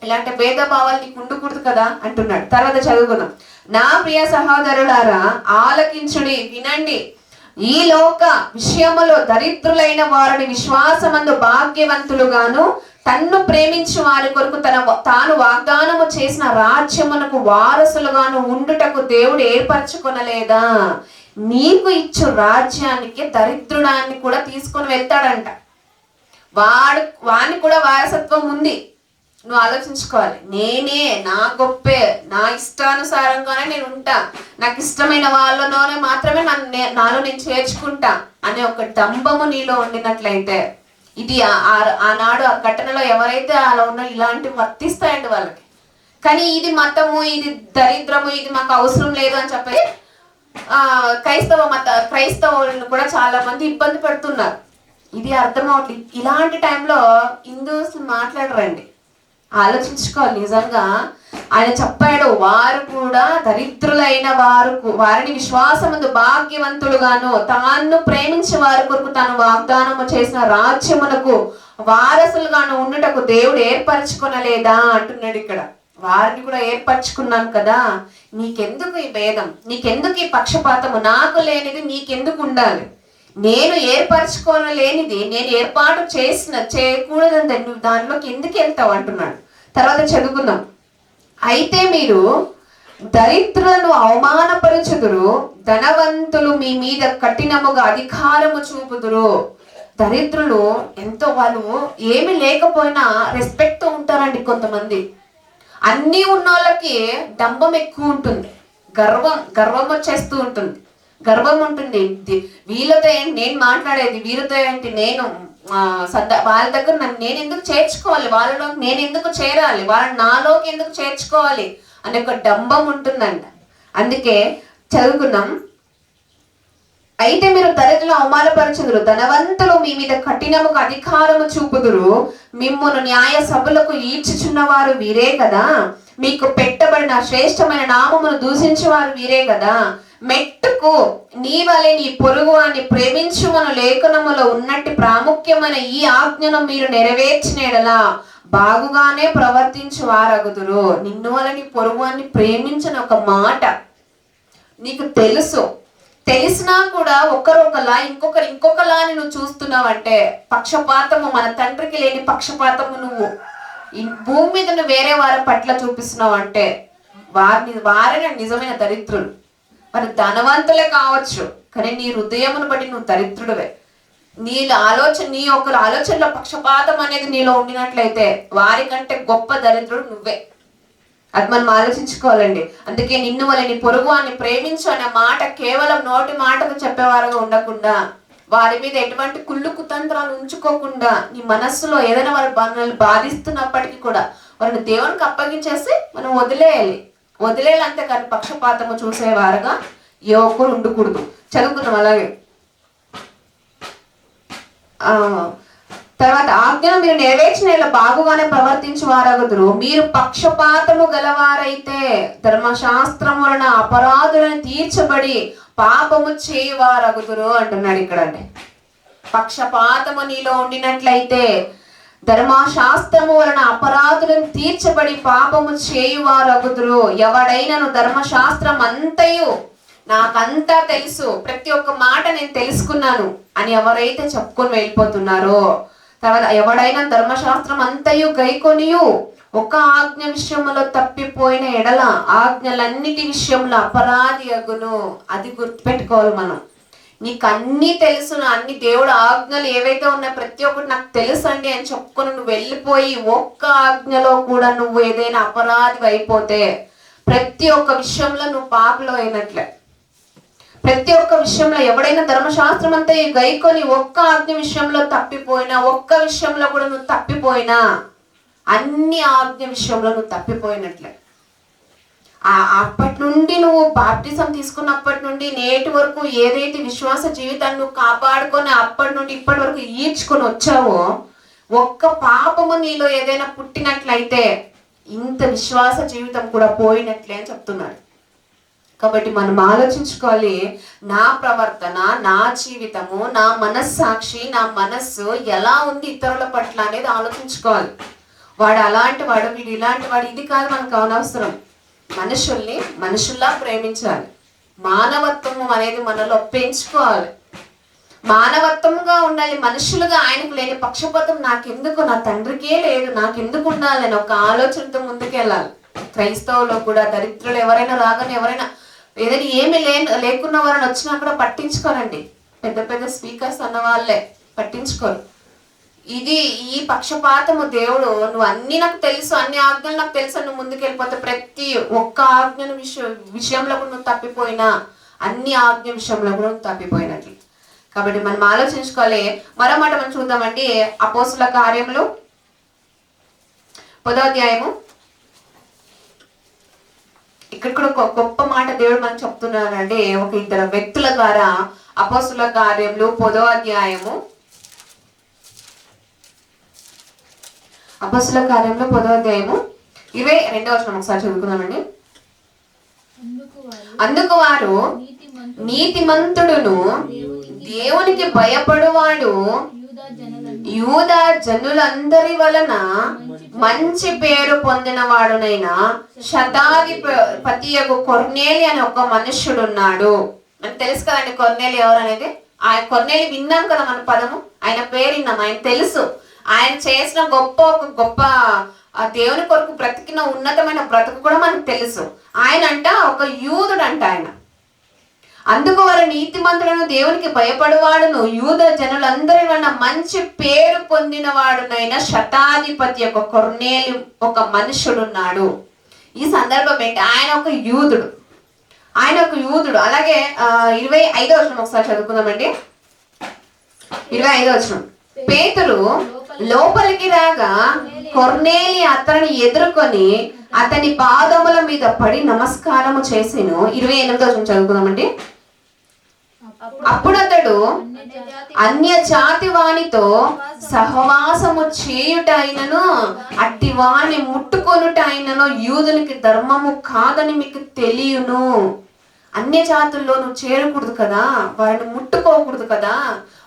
ఇలాంటి భేదభావాలు నీకు ఉండకూడదు కదా అంటున్నాడు. తర్వాత చదువుకుందాం. నా ప్రియ సహోదరులారా ఆలకించుడి, వినండి. ఈ లోక విషయములో దరిద్రులైన వారిని విశ్వాసమందు భాగ్యవంతులుగాను తన్ను ప్రేమించు వారి కొరకు తాను వాగ్దానము చేసిన రాజ్యమునకు వారసులుగాను ఉండుటకు దేవుడు ఏర్పరచుకొనలేదా? నీకు ఇచ్చు రాజ్యానికి దరిద్రుడాన్ని కూడా తీసుకొని వెళ్తాడంట. వాడికి కూడా వారసత్వం ఉంది. నువ్వు ఆలోచించుకోవాలి. నేనే, నా గొప్పే, నా ఇష్టానుసారంగానే నేను ఉంటా, నాకు ఇష్టమైన వాళ్ళలోనే మాత్రమే నాలో నేను చేర్చుకుంటా అనే ఒక డంబము నీలో ఉండినట్లయితే, ఇది ఆనాడు ఆ ఘటనలో ఎవరైతే అలా ఉన్నా ఇలాంటివి వర్తిస్తాయండి వాళ్ళకి. కానీ ఇది మతము, ఇది దరిద్రము, ఇది మాకు అవసరం లేదు అని చెప్పి క్రైస్తవులను కూడా చాలా మంది ఇబ్బంది పెడుతున్నారు. ఇది అర్థం అవట్లేదు. ఇలాంటి టైంలో హిందూస్ మాట్లాడరండి. ఆలోచించుకోవాలి. నిజంగా ఆయన చెప్పాడు, వారు కూడా దరిద్రులైన వారిని విశ్వాసమందు భాగ్యవంతులుగాను తాను ప్రేమించే వారి కొరకు తాను వాగ్దానము చేసిన రాజ్యమునకు వారసులుగాను ఉండుటకు దేవుడు ఏర్పరచుకొనలేదా అంటున్నాడు ఇక్కడ. వారిని కూడా ఏర్పరచుకున్నాను కదా, నీకెందుకు ఈ భేదం, నీకెందుకు ఈ పక్షపాతము? నాకు లేనిది నీకెందుకు ఉండాలి? నేను ఏర్పరచుకోలేనిది నేను ఏర్పాటు చేయకూడదంటే నువ్వు దానిలోకి ఎందుకు వెళ్తావు అంటున్నాడు. తర్వాత చదువుకుందాం. అయితే మీరు దరిద్రులను అవమానపరచుదురు, ధనవంతులు మీ మీద కఠినముగా అధికారము చూపుదురు. దరిద్రులు ఎంతో, వాళ్ళు ఏమి లేకపోయినా రెస్పెక్ట్ ఉంటారండి. కొంతమంది అన్నీ ఉన్న వాళ్ళకి డంబం ఎక్కువ ఉంటుంది, గర్వం వచ్చేస్తూ ఉంటుంది, గర్వం ఉంటుంది. వీళ్ళతో ఏంటి నేను మాట్లాడేది, వీళ్ళతో ఏంటి నేను వాళ్ళ దగ్గర నేను ఎందుకు చేర్చుకోవాలి, వాళ్ళలో నేను ఎందుకు చేరాలి, వాళ్ళని నాలోకి ఎందుకు చేర్చుకోవాలి అనే ఒక డంబం ఉంటుందంట. అందుకే చదువుకున్నాం. అయితే మీరు దరిద్రులను అవమానపరచుదురు, ధనవంతులు మీ మీద కఠినముగా అధికారము చూపుదురు, మిమ్మును న్యాయ సభలకు ఈడ్చుచున్న వారు వీరే కదా. మీకు పెట్టబడిన శ్రేష్టమైన నామమును దూషించేవారు వీరే కదా. మెట్టుకు నీ వలె నీ పొరుగు వారిని ప్రేమించుమను లేఖనములో ఉన్నట్టు ప్రాముఖ్యమైన ఈ ఆజ్ఞను మీరు నెరవేర్చిన ఎడలా బాగుగానే ప్రవర్తించు వారగుదురు. నిన్ను వలె నీ పొరుగు వారిని ప్రేమించిన ఒక మాట నీకు తెలుసు, తెలిసినా కూడా ఒకలా ఇంకొకలా నువ్వు చూస్తున్నావంటే పక్షపాతము, మన తండ్రికి లేని పక్షపాతము నువ్వు ఈ భూమి మీద నువ్వు వేరే వారి పట్ల చూపిస్తున్నావు అంటే వారిని నిజమైన దరిద్రులు. మరి ధనవంతులే కావచ్చు, కానీ నీ హృదయమును బట్టి నువ్వు దరిద్రుడివే. నీ ఆలోచనలో పక్షపాతం అనేది నీలో ఉండినట్లయితే వారికంటే గొప్ప దరిద్రుడు నువ్వే. అది మనం ఆలోచించుకోవాలండి. అందుకే నిన్ను వలె నీ పొరుగు వారిని ప్రేమించు అనే మాట కేవలం నోటి మాటకు చెప్పేవారుగా ఉండకుండా, వారి మీద ఎటువంటి కుళ్ళు కుతంత్రాలు ఉంచుకోకుండా, నీ మనస్సులో ఏదైనా వారు మనల్ని బాధిస్తున్నప్పటికీ కూడా వారిని దేవునికి అప్పగించేసి మనం వదిలేయాలి అంతే. కానీ పక్షపాతము చూసేవారుగా ఏ ఒక్కరు ఉండకూడదు. చదువుకున్నాం అలాగే. తర్వాత ఆజ్ఞను మీరు నెరవేర్చిన బాగుగానే ప్రవర్తించు వారగుదురు. మీరు పక్షపాతము గలవారైతే ధర్మశాస్త్రము వలన అపరాధులను తీర్చబడి పాపము చేయవారగుదురు అంటున్నాడు ఇక్కడ. అంటే పక్షపాతము నీలో ఉండినట్లయితే ధర్మశాస్త్రము వలన అపరాధులను తీర్చబడి పాపము చేయువారగుదురు. ఎవడైనను ధర్మశాస్త్రం అంతయు నాకంతా తెలుసు, ప్రతి ఒక్క మాట నేను తెలుసుకున్నాను అని ఎవరైతే చెప్పుకొని వెళ్ళిపోతున్నారో, తర్వాత ఎవడైనా ధర్మశాస్త్రం అంతయు గైకొనియు ఒక ఆజ్ఞ విషయంలో తప్పిపోయిన ఎడల ఆజ్ఞలన్నిటి విషయంలో అపరాధి అగును. అది గుర్తుపెట్టుకోవాలి మనం. నీకు అన్ని తెలుసు, అన్ని దేవుడు ఆజ్ఞలు ఏవైతే ఉన్నాయో ప్రతి ఒక్కటి నాకు తెలుసు అండి అని చెప్పుకొని నువ్వు వెళ్ళిపోయి ఒక్క ఆజ్ఞలో కూడా నువ్వు ఏదైనా అపరాధి అయిపోతే ప్రతి ఒక్క విషయంలో నువ్వు పాపలో అయినట్లే. ప్రతి ఒక్క విషయంలో ఎవడైనా ధర్మశాస్త్రం అంతా గైకొని ఒక్క ఆజ్ఞ విషయంలో తప్పిపోయినా, ఒక్క విషయంలో కూడా నువ్వు తప్పిపోయినా అన్ని ఆజ్ఞ విషయంలో నువ్వు తప్పిపోయినట్లే. అప్పటి నుండి నువ్వు బాప్టిజం తీసుకున్నప్పటి నుండి నేటి వరకు ఏదైతే విశ్వాస జీవితాన్ని నువ్వు కాపాడుకొని అప్పటి నుండి ఇప్పటి వరకు ఈడ్చుకొని వచ్చావో, ఒక్క పాపము నీలో ఏదైనా పుట్టినట్లయితే ఇంత విశ్వాస జీవితం కూడా పోయినట్లే అని చెప్తున్నాడు. కాబట్టి మనం ఆలోచించుకోవాలి, నా ప్రవర్తన, నా జీవితము, నా మనస్సాక్షి, నా మనస్సు ఎలా ఉంది ఇతరుల పట్ల అనేది ఆలోచించుకోవాలి. వాడు అలాంటి వాడు, వీడు ఇలాంటి వాడు, ఇది కాదు మనకు అనవసరం. మనుషుల్ని మనుషుల్లా ప్రేమించాలి. మానవత్వము అనేది మనలో పెంచుకోవాలి. మానవత్వంగా ఉండాలి. మనుషులుగా ఆయనకు లేని పక్షపాతం నాకెందుకు, నా తండ్రికే లేదు, నాకెందుకు ఉండాలి అని ఒక ఆలోచనతో ముందుకెళ్ళాలి. క్రైస్తవులో కూడా దరిద్రులు ఎవరైనా రాగానే, ఎవరైనా ఏదైనా ఏమి లేకున్న వారిని వచ్చినా కూడా పట్టించుకోరండి. పెద్ద పెద్ద స్పీకర్స్ అన్న వాళ్ళే పట్టించుకోరు. ఈ పక్షపాతము దేవుడు, నువ్వు అన్ని నాకు తెలుసు, అన్ని ఆజ్ఞలు నాకు తెలుసు, నువ్వు ముందుకెళ్ళిపోతే ప్రతి ఒక్క ఆజ్ఞను విషయంలో కూడా నువ్వు తప్పిపోయినా అన్ని ఆజ్ఞ విషయంలో కూడా నువ్వు తప్పిపోయినట్లు. కాబట్టి మనం ఆలోచించుకోవాలి. మరో మాట మనం చూద్దామండి. అపోస్తుల కార్యములు 10వ అధ్యాయము. ఇక్కడ కూడా ఒక గొప్ప మాట దేవుడు మనం చెప్తున్నాడండి. ఒక ఇద్దరు వ్యక్తుల ద్వారా. అపోస్తుల కార్యములు 10వ అధ్యాయము. అపోస్తుల కార్యంలో 10వ అధ్యాయము 22వ వచనం ఒకసారి చదువుకుందామండి. అందుకు వారు నీతిమంతుడును దేవునికి భయపడువాడు యూదా జనులందరి వలన మంచి పేరు పొందిన వాడునైనా శతాధిపతియగు కొర్నేలి అని ఒక మనుష్యుడు ఉన్నాడు. మనకు తెలుసు కదండి కొర్నేలి ఎవరు అనేది. ఆయన కొర్నేలి విన్నాం కదా మన పదము, ఆయన పేరు విన్నాం, ఆయన తెలుసు. ఆయన చేసిన గొప్ప దేవుని కొరకు బ్రతికిన ఉన్నతమైన బ్రతుకు కూడా మనకు తెలుసు. ఆయన అంట ఒక యూదుడు అంట ఆయన. అందుకు వారు నీతిమంతులను దేవునికి భయపడువాడును యూద జనులందరి వలన మంచి పేరు పొందిన వాడునైనా శతాధిపతి ఒక కొర్నేలి ఒక మనుషుడున్నాడు. ఈ సందర్భం ఏంటి? ఆయన ఒక యూదుడు. అలాగే 25వ వచనం ఒకసారి చదువుకుందామండి. 25వ వచనం. పేతురు లోపలికి రాగా కొర్నేలి అతనిని ఎదుర్కొని అతని పాదముల మీద పడి నమస్కారము చేసెను. 28వ వచనం చదువుకుందామండి. అప్పుడు అతడు అన్య జాతి వానితో సహవాసము చేయుటైనను అట్టి వారిని ముట్టుకొనుటైనను యూదునికి ధర్మము కాదని మీకు తెలియను. అన్య జాతుల్లో నువ్వు చేరకూడదు కదా, వారిని ముట్టుకోకూడదు కదా,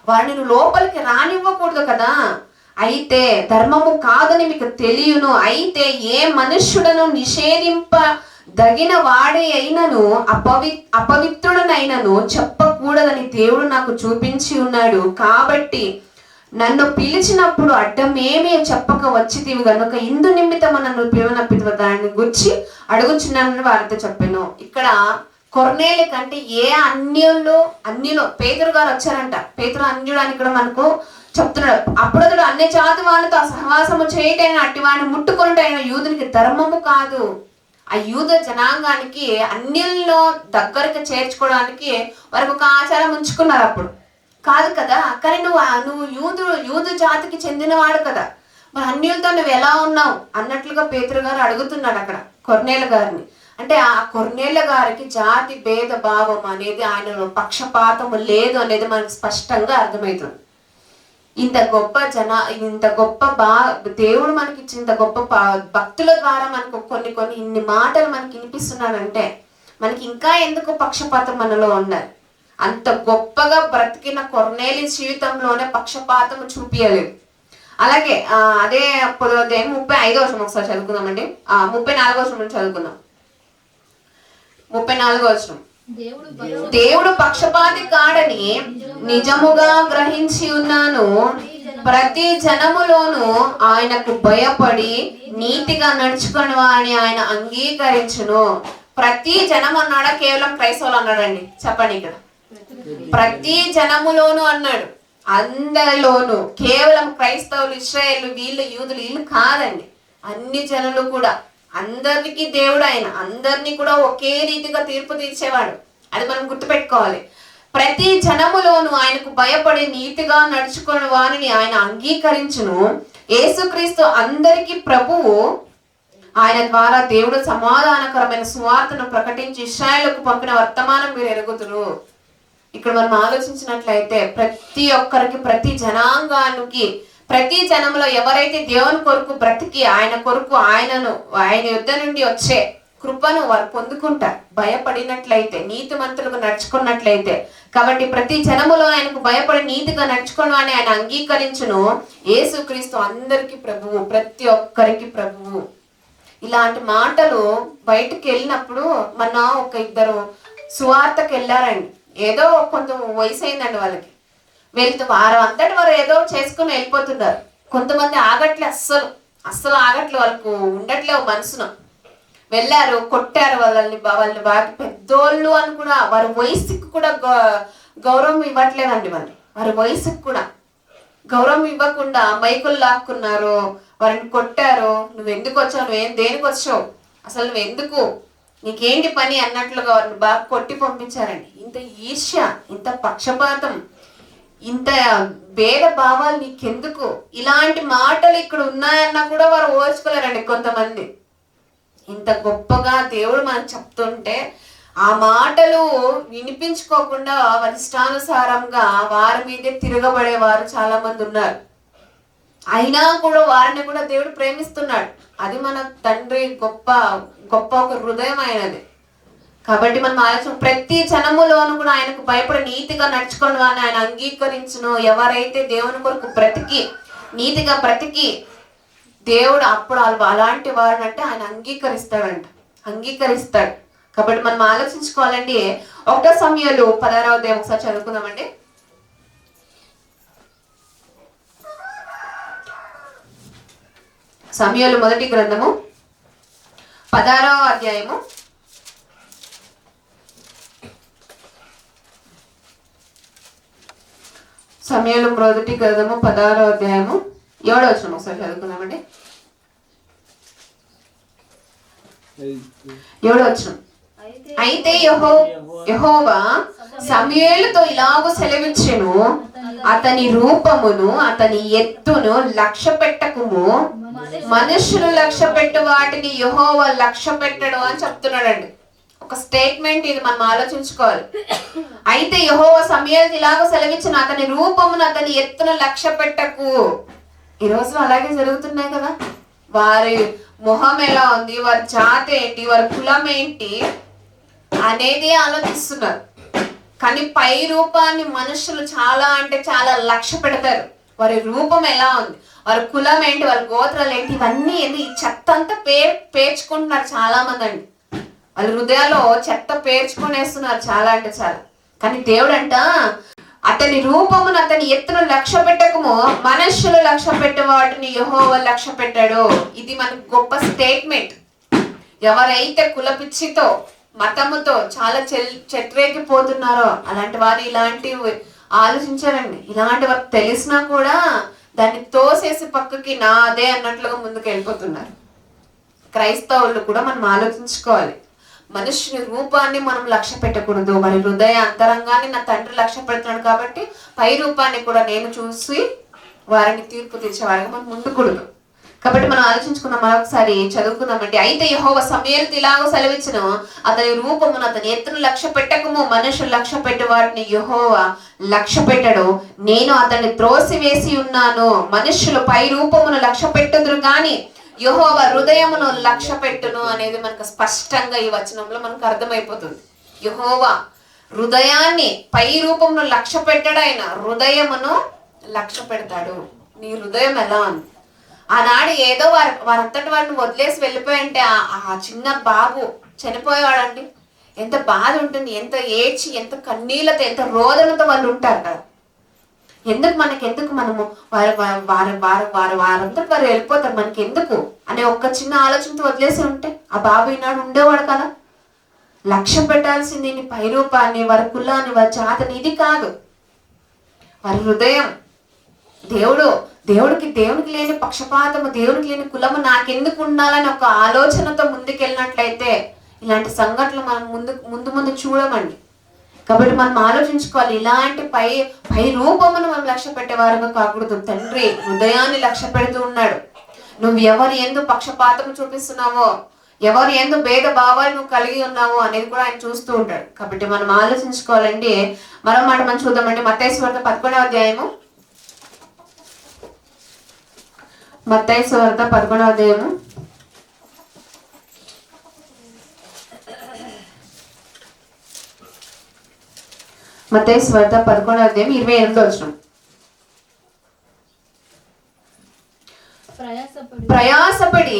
వారిని నువ్వు లోపలికి రానివ్వకూడదు కదా. అయితే ధర్మము కాదని మీకు తెలియను. అయితే ఏ మనుష్యుడను నిషేధింపదగిన వాడే అయినను అపవిత్రుడనైనను చెప్పకూడదని దేవుడు నాకు చూపించి ఉన్నాడు. కాబట్టి నన్ను పిలిచినప్పుడు అడ్డమేమీ చెప్పక వచ్చితివి గనుక ఇందు నిమిత్తము నన్ను పిలువనప్పితివి దాన్ని గురించి అడుగుచున్నానని వారితో చెప్పాను. ఇక్కడ కొర్నేలి కంటే ఏ అన్యులు పేతురు గారు వచ్చారంట. పేతురు అన్యుడు అని ఇక్కడ మనకు చెప్తున్నాడు. అప్పుడు అతడు అన్ని జాతి వాళ్ళతో సహవాసము చేయటైన అట్టి వాడిని ముట్టుకుంటైన యూదునికి ధర్మము కాదు. ఆ యూద జనాంగానికి అన్యుల్లో దగ్గరికి చేర్చుకోవడానికి వారికి ఒక ఆచారం ఉంచుకున్నారు. అప్పుడు కాదు కదా, కానీ నువ్వు యూదు జాతికి చెందినవాడు కదా, మరి అన్యులతో నువ్వు ఎలా ఉన్నావు అన్నట్లుగా పేతురు గారు అడుగుతున్నాడు అక్కడ కొర్నేలు గారిని. అంటే ఆ కొర్నేల గారికి జాతి భేద భావం అనేది, ఆయనలో పక్షపాతము లేదు అనేది మనకు స్పష్టంగా అర్థమవుతుంది. ఇంత గొప్ప దేవుడు మనకి ఇచ్చిన ఇంత గొప్ప భక్తుల ద్వారా మనకు కొన్ని ఇన్ని మాటలు మనకి వినిపిస్తున్నాడంటే మనకి ఇంకా ఎందుకు పక్షపాతం మనలో ఉండాలి. అంత గొప్పగా బ్రతికిన కొర్నేలి జీవితంలోనే పక్షపాతం చూపించలేదు. అలాగే అదే 35వ వచనం ఒకసారి చదువుకుందామండి. 34వ వచనం చదువుకుందాం. 34వ వచనం. దేవుడు పక్షపాతి కాడని నిజముగా గ్రహించి ఉన్నాను. ప్రతి జనములోను ఆయనకు భయపడి నీతిగా నడుచుకుని వారిని ఆయన అంగీకరించును. ప్రతి జనం అన్నాడా, కేవలం క్రైస్తవులు అన్నాడండి? చెప్పండి. ఇక్కడ ప్రతి జనములోను అన్నాడు, అందరిలోను. కేవలం క్రైస్తవులు, ఇశ్రాయేలు, వీళ్ళు యూదులు వీళ్ళు కాదండి. అన్ని జనులు కూడా, అందరికి దేవుడు ఆయన, అందరినీ కూడా ఒకే రీతిగా తీర్పు తీర్చేవాడు. అది మనం గుర్తుపెట్టుకోవాలి. ప్రతి జనములోను ఆయనకు భయపడి నీతిగా నడుచుకుని వారిని ఆయన అంగీకరించును. యేసుక్రీస్తు అందరికీ ప్రభువు. ఆయన ద్వారా దేవుడు సమాధానకరమైన సువార్తను ప్రకటించి ఇశ్రాయేలుకు పంపిన వర్తమానం మీరు ఎరుగుదురు. ఇక్కడ మనం ఆలోచించినట్లయితే ప్రతి ఒక్కరికి, ప్రతి జనాంగానికి, ప్రతి జనంలో ఎవరైతే దేవుని కొరకు బ్రతికి ఆయన కొరకు ఆయన యుద్ధ నుండి వచ్చే కృపను వారు పొందుకుంటారు భయపడినట్లయితే, నీతిమంతులకు నడుచుకున్నట్లయితే. కాబట్టి ప్రతి జనములో ఆయనకు భయపడి నీతిగా నడుచుకుని ఆయన అంగీకరించును. యేసుక్రీస్తు అందరికీ ప్రభువు, ప్రతి ఒక్కరికి ప్రభువు. ఇలాంటి మాటలు బయటకు వెళ్ళినప్పుడు ఒక ఇద్దరు సువార్తకు వెళ్ళారండి. ఏదో కొంచెం వయసు అయిందండి వాళ్ళకి. వెళ్తూ వారు అంతటి వారు ఏదో చేసుకుని వెళ్ళిపోతున్నారు. కొంతమంది ఆగట్లే, అస్సలు ఆగట్లే, వాళ్ళకు ఉండట్లేవు మనసును. వెళ్ళారు, కొట్టారు వాళ్ళని బాగా పెద్దోళ్ళు అని కూడా. వారి వయసుకి కూడా గౌరవం ఇవ్వట్లేదండి. వారి వయసుకి కూడా గౌరవం ఇవ్వకుండా మైకులు లాక్కున్నారు, వారిని కొట్టారు. నువ్వు ఎందుకు వచ్చావు, దేనికి వచ్చావు, అసలు నువ్వు ఎందుకు, నీకేంటి పని అన్నట్లుగా వారిని బాగా కొట్టి పంపించారండి. ఇంత ఈర్ష్య, ఇంత పక్షపాతం, ఇంత భేద భావాలు నీకెందుకు? ఇలాంటి మాటలు ఇక్కడ ఉన్నాయన్నా కూడా వారు ఓర్చుకోలేరండి కొంతమంది. ఇంత గొప్పగా దేవుడు మనకు చెప్తుంటే ఆ మాటలు వినిపించుకోకుండా వారి ఇష్టానుసారంగా వారి మీదే తిరగబడేవారు చాలా మంది ఉన్నారు. అయినా కూడా వారిని కూడా దేవుడు ప్రేమిస్తున్నాడు. అది మన తండ్రి గొప్ప ఒక హృదయం ఆయనది. కాబట్టి మనం ఆలోచన, ప్రతి జనములోను కూడా ఆయనకు భయపడి నీతిగా నడుచుకుని వారిని ఆయన అంగీకరించును. ఎవరైతే దేవుని కొరకు బ్రతికి నీతిగా బ్రతికి దేవుడు అప్పుడు అలాంటి వారిని అంటే ఆయన అంగీకరిస్తాడు. కాబట్టి మనం ఆలోచించుకోవాలండి. 1 సమూయేలు 16వ అధ్యాయం ఒకసారి చదువుకుందామండి. సమూయేలు మొదటి గ్రంథము 16వ అధ్యాయము 16వ అధ్యాయము 7వ వచనం ఒకసారి చదువుకుందామండి. 7వ వచనం. అయితే యెహోవా సమూయేలుతో ఇలాగ సెలవిచ్చెను, అతని రూపమును అతని ఎత్తును లక్ష్య పెట్టకుము, మనుషులు లక్ష్య పెట్టు వాటిని యెహోవా లక్ష్య పెట్టడు అని చెప్తున్నాడండి. ఒక స్టేట్మెంట్ ఇది, మనం ఆలోచించుకోవాలి. అయితే యెహోవా సమూయేలుతో ఇలాగ సెలవిచ్చిన, అతని రూపమును అతని ఎత్తును లక్ష్య పెట్టకు. ఈ రోజు అలాగే జరుగుతున్నాయి కదా. వారి మొహం ఎలా ఉంది, వారి జాతి ఏంటి, వారి కులం ఏంటి అనేది ఆలోచిస్తున్నారు. కానీ పై రూపాన్ని మనుషులు చాలా అంటే చాలా లక్ష్య పెడతారు. వారి రూపం ఎలా ఉంది, వారి కులం ఏంటి, వారి గోత్రాలు ఏంటి, ఇవన్నీ ఈ చెత్త అంతా పేర్చుకుంటున్నారు చాలా మంది అండి. వాళ్ళ హృదయాల్లో చెత్త పేర్చుకునేస్తున్నారు చాలా అంటే చాలా. కానీ దేవుడు అంట, అతని రూపమును అతని ఎత్తును లక్ష్య పెట్టకము, మనుష్యులు లక్ష్య పెట్టే వాటిని యెహోవా లక్ష్య పెట్టాడు. ఇది మనకు గొప్ప స్టేట్మెంట్. ఎవరైతే కులపిచ్చితో మతముతో చాలా చెట్రేకిపోతున్నారో అలాంటి వారు ఇలాంటివి ఆలోచించారండి. ఇలాంటి వారికి తెలిసినా కూడా దాన్ని తోసేసి పక్కకి నాదే అన్నట్లుగా ముందుకు వెళ్ళిపోతున్నారు. క్రైస్తవులు కూడా మనం ఆలోచించుకోవాలి. మనుషుని రూపాన్ని మనం లక్ష్య పెట్టకూడదు. వారి హృదయ అంతరంగాన్ని నా తండ్రి లక్ష్య పెడుతున్నాడు కాబట్టి పై రూపాన్ని కూడా నేను చూసి వారిని తీర్పు తీర్చేవారిగా మనం ముందుకూడదు. కాబట్టి మనం ఆలోచించుకుందాం, మరొకసారి చదువుకుందామండి. అయితే యెహోవా సమూయేలుతో ఇలాగ సెలవిచ్చిన, అతని రూపమును అతని ఎత్తును లక్ష్య పెట్టకము, మనుషులు లక్ష్య పెట్టి వాటిని యెహోవా లక్ష్య పెట్టడు. నేను అతన్ని త్రోసివేసి ఉన్నాను. మనుషులు పై రూపమును లక్ష్య పెట్టుదురు గాని యెహోవా హృదయమును లక్ష్య పెట్టును అనేది మనకు స్పష్టంగా ఈ వచనంలో మనకు అర్థమైపోతుంది. యెహోవా హృదయాన్ని పై రూపమును లక్ష్య పెట్టాడు, ఆయన హృదయమును లక్ష్య పెడతాడు. నీ హృదయం ఎలా ఉంది? ఆనాడు ఏదో వారంతటి వారిని వదిలేసి వెళ్ళిపోయింటే ఆ చిన్న బాబు చనిపోయేవాడండి. ఎంత బాధ ఉంటుంది, ఎంత ఏడ్చి, ఎంత కన్నీళ్ళతో, ఎంత రోదనతో వాళ్ళు ఉంటారు కదా. మనకెందుకు మనము వారంతా వారు వెళ్ళిపోతారు, మనకి ఎందుకు అనే ఒక్క చిన్న ఆలోచనతో వదిలేసి ఉంటే ఆ బాబు ఈనాడు ఉండేవాడు కదా. లక్ష్యం పెట్టాల్సింది నీ పై రూపాన్ని, వారి కులాన్ని, వారి జాతిని, ఇది కాదు. వారి హృదయం. దేవుడికి లేని పక్షపాతము, దేవుడికి లేని కులము నాకెందుకు ఉండాలని ఒక ఆలోచనతో ముందుకెళ్ళినట్లయితే ఇలాంటి సంఘటనలు మనం ముందు చూడమండి. కాబట్టి మనం ఆలోచించుకోవాలి. ఇలాంటి పై రూపమును మనం లక్ష్య పెట్టేవారుగా కాకూడదు. తండ్రి హృదయాన్ని లక్ష్య పెడుతూ ఉన్నాడు. నువ్వు ఎవరు ఎందు పక్షపాతం చూపిస్తున్నావో, ఎవరు ఎందు భేద భావాలు నువ్వు కలిగి ఉన్నావో అనేది కూడా ఆయన చూస్తూ ఉంటాడు. కాబట్టి మనం ఆలోచించుకోవాలండి. మరో మాట మనం చూద్దామండి. మత్తయి సువార్త 11వ అధ్యాయము. మత్తయి సువార్త 11వ అధ్యాయము. మత్తయి సువార్త 11వ అధ్యాయం 28వ వచనం. ప్రయాసపడి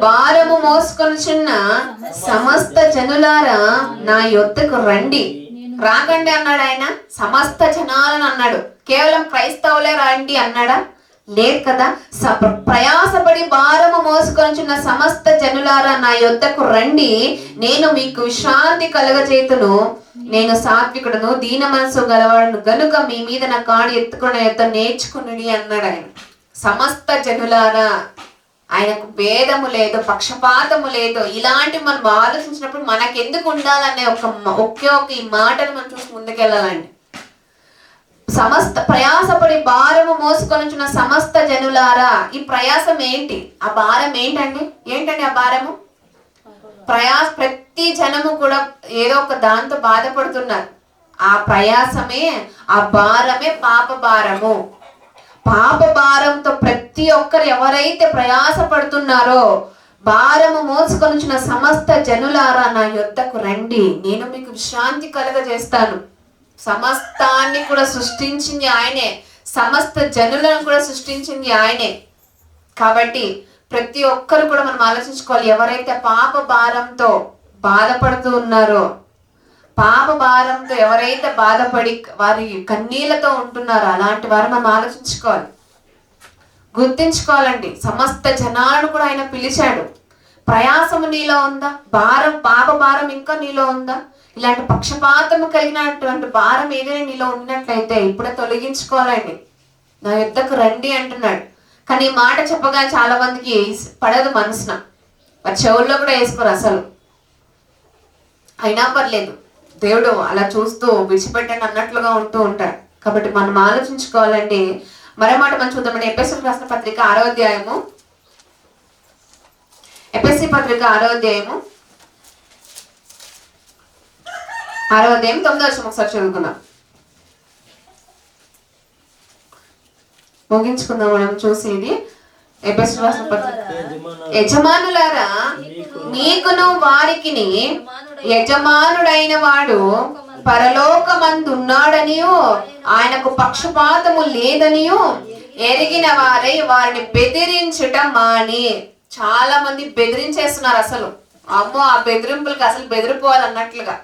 భారము మోసుకొనుచున్న సమస్త జనులారా నా యొద్దకు రండి. రాకండి అన్నాడు ఆయన, సమస్త జనాలను అన్నాడు. కేవలం క్రైస్తవులే రండి అన్నాడా? లేదు కదా. ప్రయాసపడి భారము మోసుకొనుచున్న సమస్త జనులారా నా యొద్దకు రండి, నేను మీకు విశ్రాంతి కలగజేతును. నేను సాత్వికుడును, దీన మనసు గలవాడును గనుక మీ మీద నా కాడి ఎత్తుకున్న యొద్ద నేర్చుకుని అన్నాడు ఆయన. సమస్త జనులారా, ఆయనకు భేదము లేదు, పక్షపాతము లేదు. ఇలాంటివి మనం ఆలోచించినప్పుడు మనకెందుకు ఉండాలనే ఒకే ఈ మాటను మనం చూసి ముందుకెళ్ళాలండి. సమస్త ప్రయాసపడి భారము మోసుకొనుచున్న సమస్త జనులారా. ఈ ప్రయాసం ఏంటి? ఆ భారం ఏంటండి ఆ భారము? ప్రతి జనము కూడా ఏదో ఒక దాంతో బాధపడుతున్నారు. ఆ ప్రయాసమే, ఆ భారమే పాప భారము. పాప భారంతో ప్రతి ఒక్కరు ఎవరైతే ప్రయాస పడుతున్నారో, భారము మోసుకొనుచున్న సమస్త జనులారా నా యొద్దకు రండి, నేను మీకు విశ్రాంతి కలగజేస్తాను. సమస్తాన్ని కూడా సృష్టించింది ఆయనే, సమస్త జనులను కూడా సృష్టించింది ఆయనే. కాబట్టి ప్రతి ఒక్కరు కూడా మనం ఆలోచించుకోవాలి. ఎవరైతే పాప భారంతో బాధపడుతూ ఉన్నారో, పాప భారంతో ఎవరైతే బాధపడి వారి కన్నీళ్లతో ఉంటున్నారో అలాంటి వారు మనం ఆలోచించుకోవాలి, గుర్తించుకోవాలండి. సమస్త జనాలను కూడా ఆయన పిలిచాడు. ప్రయాసము నీలో ఉందా? పాప భారం ఇంకా నీలో ఉందా? ఇలాంటి పక్షపాతము కలిగినటువంటి భారం ఏదైనా నీలో ఉన్నట్లయితే ఇప్పుడే తొలగించుకోవాలండి. నా యుద్ధకు రండి అంటున్నాడు. కానీ ఈ మాట చెప్పగా చాలా మందికి పడదు మనసున, వారి చెవుల్లో కూడా వేసుకోరు అసలు. అయినా పర్లేదు, దేవుడు అలా చూస్తూ విడిచిపెట్టండి అన్నట్లుగా ఉంటూ ఉంటాడు. కాబట్టి మనం ఆలోచించుకోవాలండి. మరో మాట మనం చూద్దామండి. ఎఫెసీయులకు రాసిన పత్రిక 6వ అధ్యాయము. ఎఫెసీ పత్రిక 6వ అధ్యాయము 6వ అధ్యాయం 9వ వచనం ఒకసారి చదువుకుందాం, ముగించుకుందాం మనం చూసి. ఇది ఎఫెసీయులకు రాసిన పత్రిక. యజమానులారా మీకును వారికిని యజమానుడైన వాడు పరలోకమందున్నాడనియు ఆయనకు పక్షపాతము లేదనియు ఎరిగిన వారై వారిని బెదిరించుట మాని. చాలా మంది బెదిరించేస్తున్నారు. అసలు అమ్మో, ఆ బెదిరింపులకు అసలు బెదిరిపోవాలన్నట్లుగా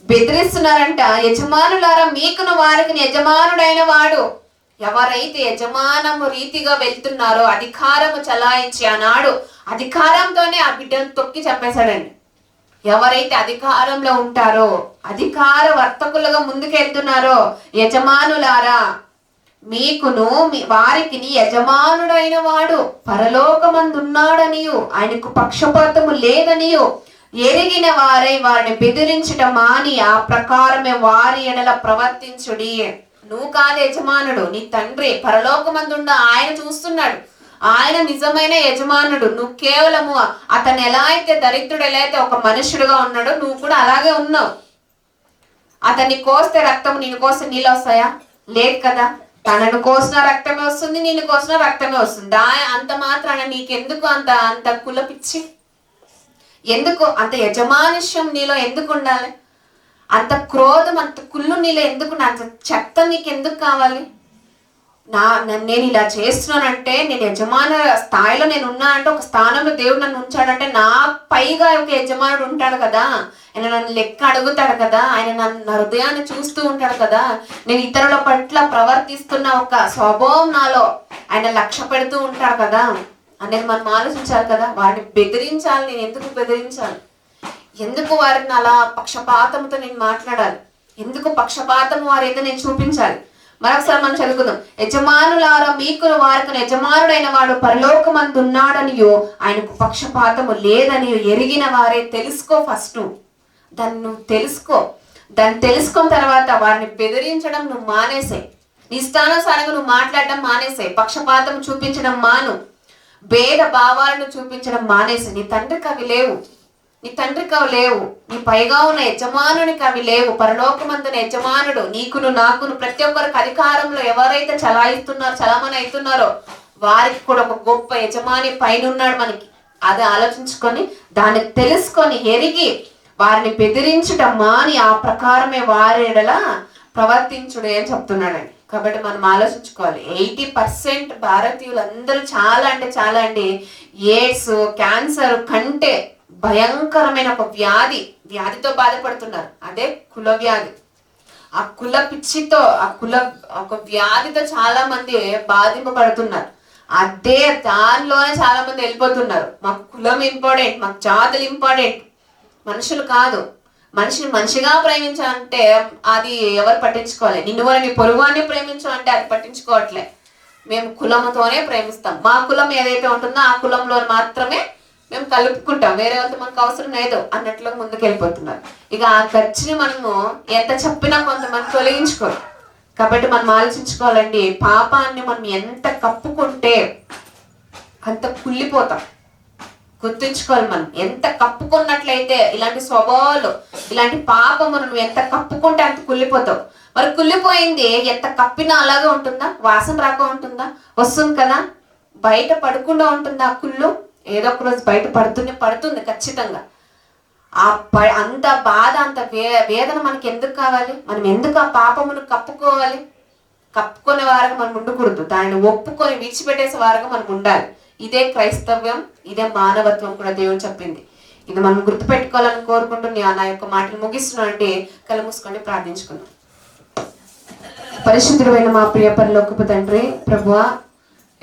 బెదిరిస్తున్నారంట. యజమానులారా మీకును వారికి యజమానుడైన వాడు, ఎవరైతే యజమానము రీతిగా వెళ్తున్నారో, అధికారము చలాయించి, ఆనాడు అధికారంతోనే ఆ బిడ్డను తొక్కి చంపేశాడండి. ఎవరైతే అధికారంలో ఉంటారో, అధికార వర్తకులుగా ముందుకెళ్తున్నారో, యజమానులారా మీకును వారికి యజమానుడైన వాడు పరలోకమందున్నాడనియు ఆయనకు పక్షపాతము లేదనియు ఎరిగిన వారై వారిని బెదిరించుట మాని ఆ ప్రకారమే వారి ఎడల ప్రవర్తించుడి. నువ్వు కాదు యజమానుడు, నీ తండ్రి పరలోకమందున్న ఆయన చూస్తున్నాడు. ఆయన నిజమైన యజమానుడు. నువ్వు కేవలము అతను ఎలా అయితే దరిద్రుడు, ఎలా అయితే ఒక మనుషుడుగా ఉన్నాడో నువ్వు కూడా అలాగే ఉన్నావు. అతన్ని కోస్తే రక్తం, నేను కోస్తే నీళ్ళు వస్తాయా? లేదు కదా. తనను కోసిన రక్తమే వస్తుంది, నేను కోసిన రక్తమే వస్తుంది. అంత మాత్రాన నీకెందుకు అంత అంత కులపిచ్చి? ఎందుకు అంత యజమానుష్యం నీలో ఎందుకు ఉండాలి? అంత క్రోధం, అంత కుళ్ళు నీలో ఎందుకు? అంత చెత్త నీకు ఎందుకు కావాలి? నేను ఇలా చేస్తున్నానంటే, నేను యజమాన స్థాయిలో నేను ఉన్నా అంటే, ఒక స్థానంలో దేవుడు నన్ను ఉంచాడంటే నా పైగా ఒక యజమానుడు ఉంటాడు కదా. ఆయన నన్ను లెక్క అడుగుతాడు కదా. ఆయన నా హృదయాన్ని చూస్తూ ఉంటాడు కదా. నేను ఇతరుల పట్ల ప్రవర్తిస్తున్న ఒక స్వభావం నాలో ఆయన లక్ష్య పెడుతూ ఉంటాడు కదా అనేది మనం ఆలోచించాలి కదా. వారిని బెదిరించాలి. నేను ఎందుకు బెదిరించాలి? ఎందుకు వారిని అలా పక్షపాతంతో నేను మాట్లాడాలి? ఎందుకు పక్షపాతం వారి ఏదో నేను చూపించాలి? మరొకసారి మనం చదువుకుందాం. యజమానులారా మీకును వారికి యజమానుడైన వాడు పరలోకమందున్నాడనియో ఆయనకు పక్షపాతము లేదని ఎరిగిన వారే. తెలుసుకో ఫస్ట్, దాన్ని నువ్వు తెలుసుకో. దాన్ని తెలుసుకున్న తర్వాత వారిని బెదిరించడం నువ్వు మానేసే. నీ ఇష్టానుసారంగా నువ్వు మాట్లాడడం మానేసే. పక్షపాతం చూపించడం మాను. భేద భావాలను చూపించడం మానేసి. నీ తండ్రికి అవి లేవు, నీ తండ్రికి అవి లేవు. నీ పైగా ఉన్న యజమానునికి అవి లేవు. పరలోకమందున యజమానుడు నీకును నాకును ప్రతి ఒక్కరికి అధికారంలో ఎవరైతే చలామణి అవుతున్నారో వారికి కూడా ఒక గొప్ప యజమాని పైన ఉన్నాడు మనకి. అది ఆలోచించుకొని దాన్ని తెలుసుకొని ఎరిగి వారిని బెదిరించుట మాని ఆ ప్రకారమే వారి ఎడల ప్రవర్తించుడే అని చెప్తున్నాడండి. కాబట్టి మనం ఆలోచించుకోవాలి. 80% భారతీయులందరూ చాలా అంటే చాలా అండి ఎయిడ్స్, క్యాన్సర్ కంటే భయంకరమైన ఒక వ్యాధితో బాధపడుతున్నారు. అదే కుల వ్యాధి. ఆ కుల పిచ్చితో, ఒక వ్యాధితో చాలా మంది బాధింపబడుతున్నారు. అదే దానిలోనే చాలా మంది వెళ్ళిపోతున్నారు. మాకు కులం ఇంపార్టెంట్, మాకు జాతులు ఇంపార్టెంట్, మనుషులు కాదు. మనిషిని మనిషిగా ప్రేమించాలంటే అది ఎవరు పట్టించుకోవాలి? నిన్ను వల్ల నీ పొరుగువాన్ని ప్రేమించాలంటే అది పట్టించుకోవట్లే. మేము కులంతోనే ప్రేమిస్తాం. మా కులం ఏదైతే ఉంటుందో ఆ కులంలో మాత్రమే మేము కలుపుకుంటాం, వేరే వాళ్ళతో మనకు అవసరం లేదు అన్నట్లు ముందుకు వెళ్ళిపోతున్నారు. ఇక ఆ ఖర్చుని మనము ఎంత చెప్పినా కొంతమంది తొలగించుకోరు. కాబట్టి మనం ఆలోచించుకోవాలండి. పాపాన్ని మనం ఎంత కప్పుకుంటే అంత కుళ్ళిపోతాం. గుర్తుంచుకోవాలి. మనం ఎంత కప్పుకున్నట్లయితే ఇలాంటి స్వభావాలు, ఇలాంటి పాపము నువ్వు ఎంత కప్పుకుంటే అంత కుళ్ళిపోతావు. మరి కుళ్ళిపోయింది ఎంత కప్పినా అలాగే ఉంటుందా? వాసన రాక ఉంటుందా? వస్తుంది కదా. బయట పడకుండా ఉంటుందా ఆ కుళ్ళు? ఏదో ఒక రోజు బయట పడుతుంది ఖచ్చితంగా. అంత బాధ, అంత వేదన మనకి ఎందుకు కావాలి? మనం ఎందుకు ఆ పాపమును కప్పుకోవాలి? కప్పుకునే వారుగా మనం ఉండకూడదు. దానిని ఒప్పుకొని విడిచిపెట్టేసే వారుగా మనం ఉండాలి. ఇదే క్రైస్తవ్యం, ఇదే మానవత్వం కూడా దేవుడు చెప్పింది. ఇది మనం గుర్తుపెట్టుకోవాలని కోరుకుంటూ నా యొక్క మాటలు ముగిస్తున్నానండి. కళ్ళు మూసుకొని ప్రార్థించుకుందాం. పరిశుద్ధుడైన మా ప్రియ పరలోకపు తండ్రి, ప్రభువా,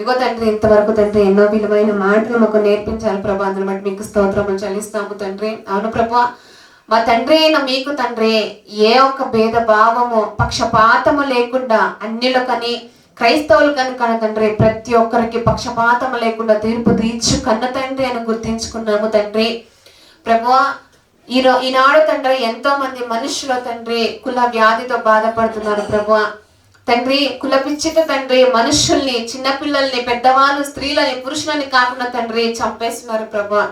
ఇగో తండ్రి, ఇంతవరకు తండ్రి ఎన్నో విలువైన మాటలు మాకు నేర్పించాలి ప్రభా. అందులో బట్టి మీకు స్తోత్రములు చెల్లిస్తాము తండ్రి. అవును ప్రభువా, మా తండ్రి అయిన మీకు తండ్రి ఏ ఒక్క భేద భావము, పక్షపాతము లేకుండా అన్యులకని క్రైస్తవులు కనుక తండ్రి ప్రతి ఒక్కరికి పక్షపాతము లేకుండా తీర్పు తీర్చు కన్న తండ్రి అని గుర్తించుకున్నాము తండ్రి. ప్రభువా, ఈనాడు తండ్రి ఎంతో మంది మనుషులు తండ్రి కుల వ్యాధితో బాధపడుతున్నారు ప్రభువా. తండ్రి కుల పిచ్చితో తండ్రి మనుషుల్ని, చిన్నపిల్లల్ని, పెద్దవాళ్ళు, స్త్రీలని, పురుషులని కాకుండా తండ్రి చంపేస్తున్నారు ప్రభువా.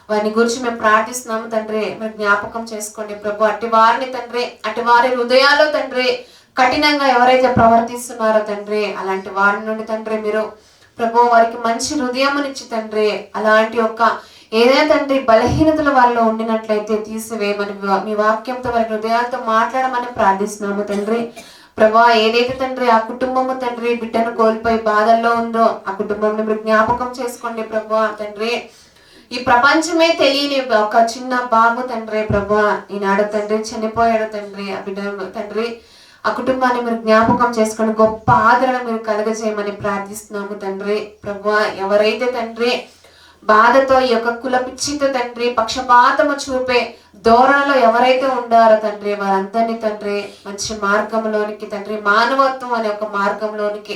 వారిని గురించి మేము ప్రార్థిస్తున్నాము తండ్రి. మీరు జ్ఞాపకం చేసుకోండి ప్రభు. అట్టి వారిని తండ్రి, అట్టి వారి హృదయాల్లో తండ్రి కఠినంగా ఎవరైతే ప్రవర్తిస్తున్నారో తండ్రి, అలాంటి వారి నుండి తండ్రి మీరు ప్రభు వారికి మంచి హృదయమునిచ్చి తండ్రి, అలాంటి యొక్క ఏదైనా తండ్రి బలహీనతలు వాళ్ళలో ఉండినట్లయితే తీసివేయమని మీ వాక్యంతో వారి హృదయాలతో మాట్లాడమని ప్రార్థిస్తున్నాము తండ్రి. ప్రభా ఏదైతే తండ్రి ఆ కుటుంబము తండ్రి బిడ్డను కోల్పోయి బాధల్లో ఉందో ఆ కుటుంబంలో మీరు జ్ఞాపకం చేసుకోండి ప్రభా తండ్రి. ఈ ప్రపంచమే తెలియని ఒక చిన్న బాబు తండ్రి ప్రభా ఈనాడు తండ్రి చనిపోయాడు తండ్రి. ఆ బిడ్డ తండ్రి ఆ కుటుంబాన్ని మీరు జ్ఞాపకం చేసుకొని గొప్ప ఆదరణ మీరు కలుగజేయమని ప్రార్థిస్తున్నాము తండ్రి. ప్రభా ఎవరైతే తండ్రి బాధతో ఈ యొక్క కులపిచ్చితో తండ్రి పక్షపాతము చూపే ధోరణిలో ఎవరైతే ఉండారో తండ్రి వారందరినీ తండ్రి మంచి మార్గంలోనికి తండ్రి, మానవత్వం అనే ఒక మార్గంలోనికి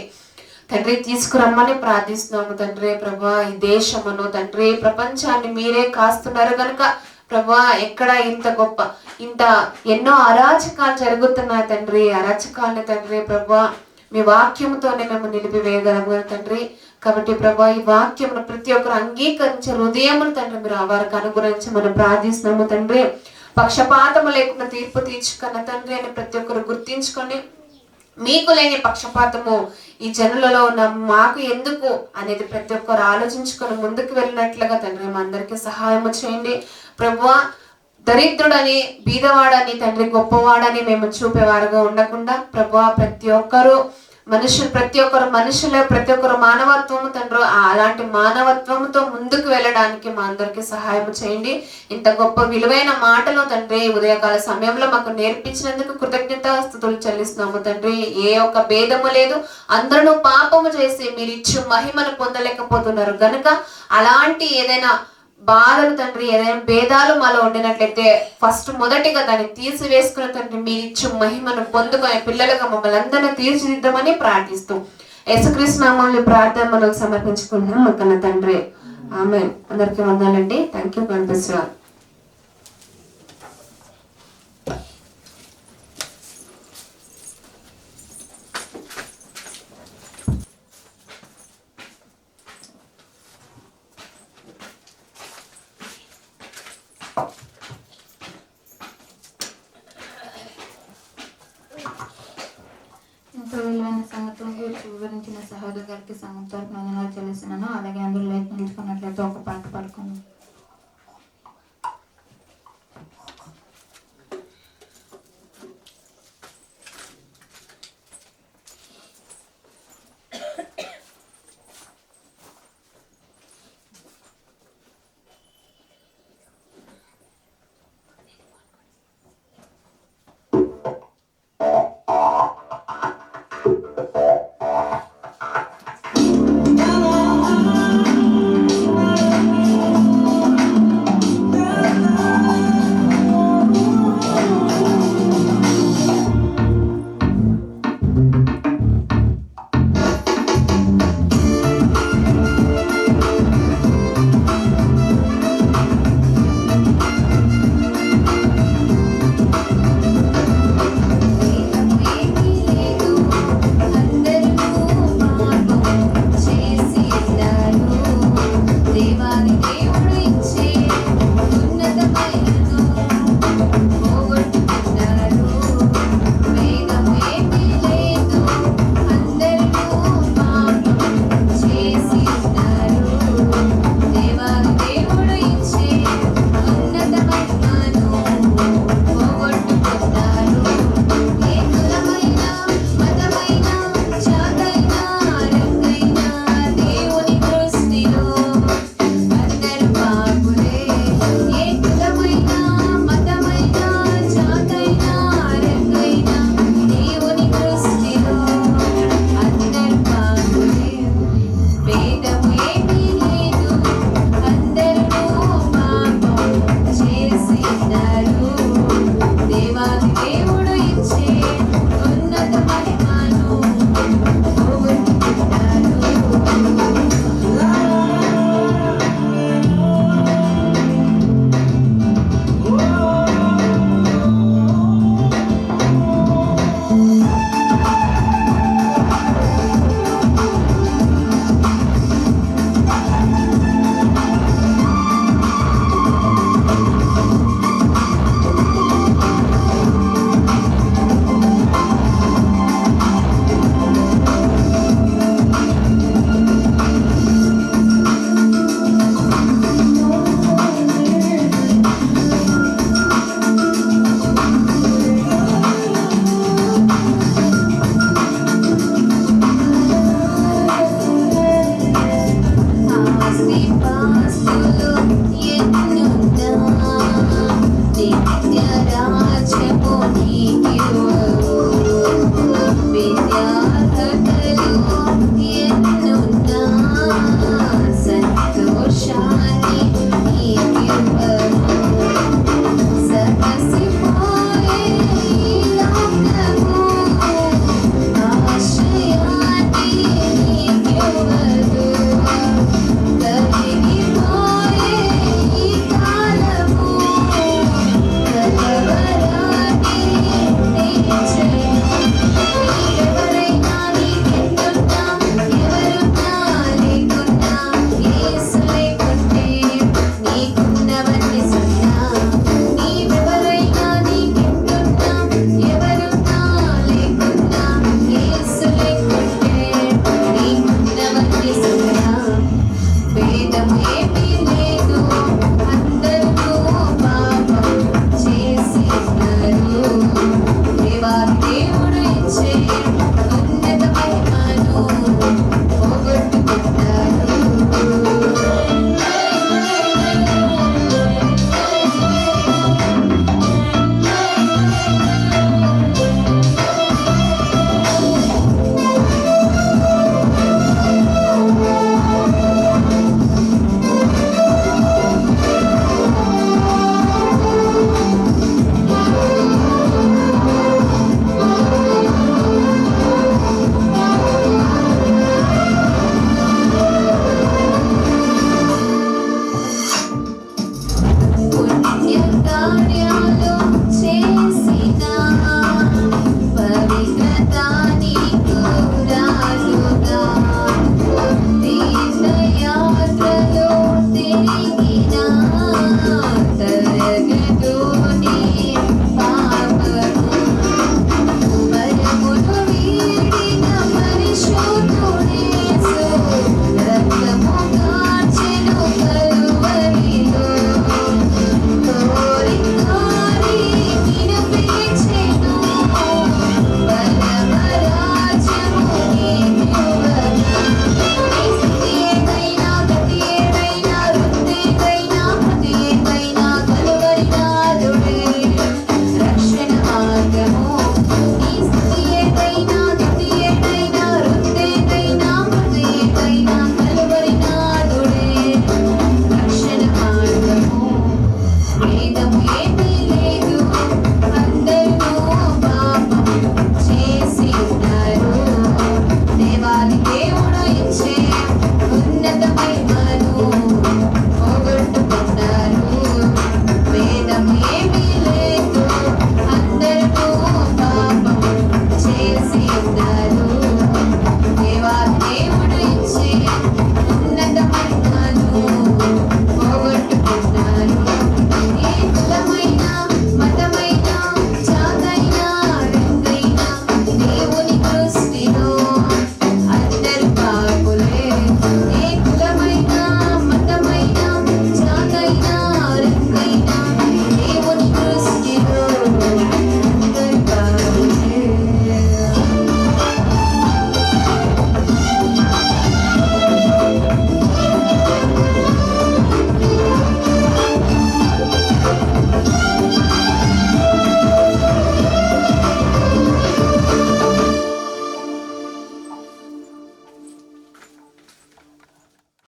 తండ్రి తీసుకురమ్మని ప్రార్థిస్తున్నాము తండ్రి. ప్రభా ఈ దేశమును తండ్రి ప్రపంచాన్ని మీరే కాస్తున్నారు కనుక ప్రభా ఎక్కడ ఇంత గొప్ప ఇంత ఎన్నో అరాచకాలు జరుగుతున్నాయి తండ్రి. అరాచకాలని తండ్రి ప్రభా మీ వాక్యముతోనే మేము నిలిపివేయగలము తండ్రి. కాబట్టి ప్రభా ఈ వాక్యమును ప్రతి ఒక్కరు అంగీకరించే హృదయమును తండ్రి మీరు వారికి అనుగ్రహించమని ప్రార్థిస్తున్నాము తండ్రి. పక్షపాతము లేకుండా తీర్పు తీర్చుకున్న తండ్రి అని ప్రతి ఒక్కరు గుర్తించుకొని మీకు లేని పక్షపాతము ఈ జనులలో ఉన్న మాకు ఎందుకు అనేది ప్రతి ఒక్కరు ఆలోచించుకొని ముందుకు వెళ్ళినట్లుగా తండ్రి మా అందరికీ సహాయము చేయండి ప్రభువా. దరిద్రుడని బీదవాడని తండ్రి గొప్పవాడని మేము చూపేవారుగా ఉండకుండా ప్రభువా ప్రతి ఒక్కరు మనుషులే ప్రతి ఒక్కరు మానవత్వము తండ్రి అలాంటి మానవత్వంతో ముందుకు వెళ్ళడానికి మా అందరికి సహాయం చేయండి. ఇంత గొప్ప విలువైన మాటలు తండ్రి ఉదయకాల సమయంలో మాకు నేర్పించినందుకు కృతజ్ఞతాస్తుతులు చెల్లిస్తున్నాము తండ్రి. ఏ ఒక్క భేదము లేదు, అందరూ పాపము చేసి మీరు ఇచ్చు మహిమను పొందలేకపోతున్నారు గనుక అలాంటి ఏదైనా బాధలు తండ్రి ఏదైనా భేదాలు మాలో ఉండినట్లయితే ఫస్ట్ మొదటిగా దాన్ని తీసివేసుకున్న తండ్రి మీరు ఇచ్చు మహిమను పొందుకునే పిల్లలుగా మమ్మల్ని అందరినీ తీర్చిదిద్దామని ప్రార్థిస్తూ యేసుక్రీస్తు నామములో ప్రార్థన మనకు సమర్పించుకుంటున్నాం మా కన్న తండ్రి. ఆమేన్. అందరికీ వందనాలండి. Thank you. God bless you.
ఎంతో విలువైన సంగతుల గురించి వివరించిన సహోదరు గారికి సంగతి వందనాలు చెల్లిస్తున్నాను. అలాగే అందరూ లైట్ నిలుచుకున్నట్లయితే ఒక పాట పాడుకున్నాం.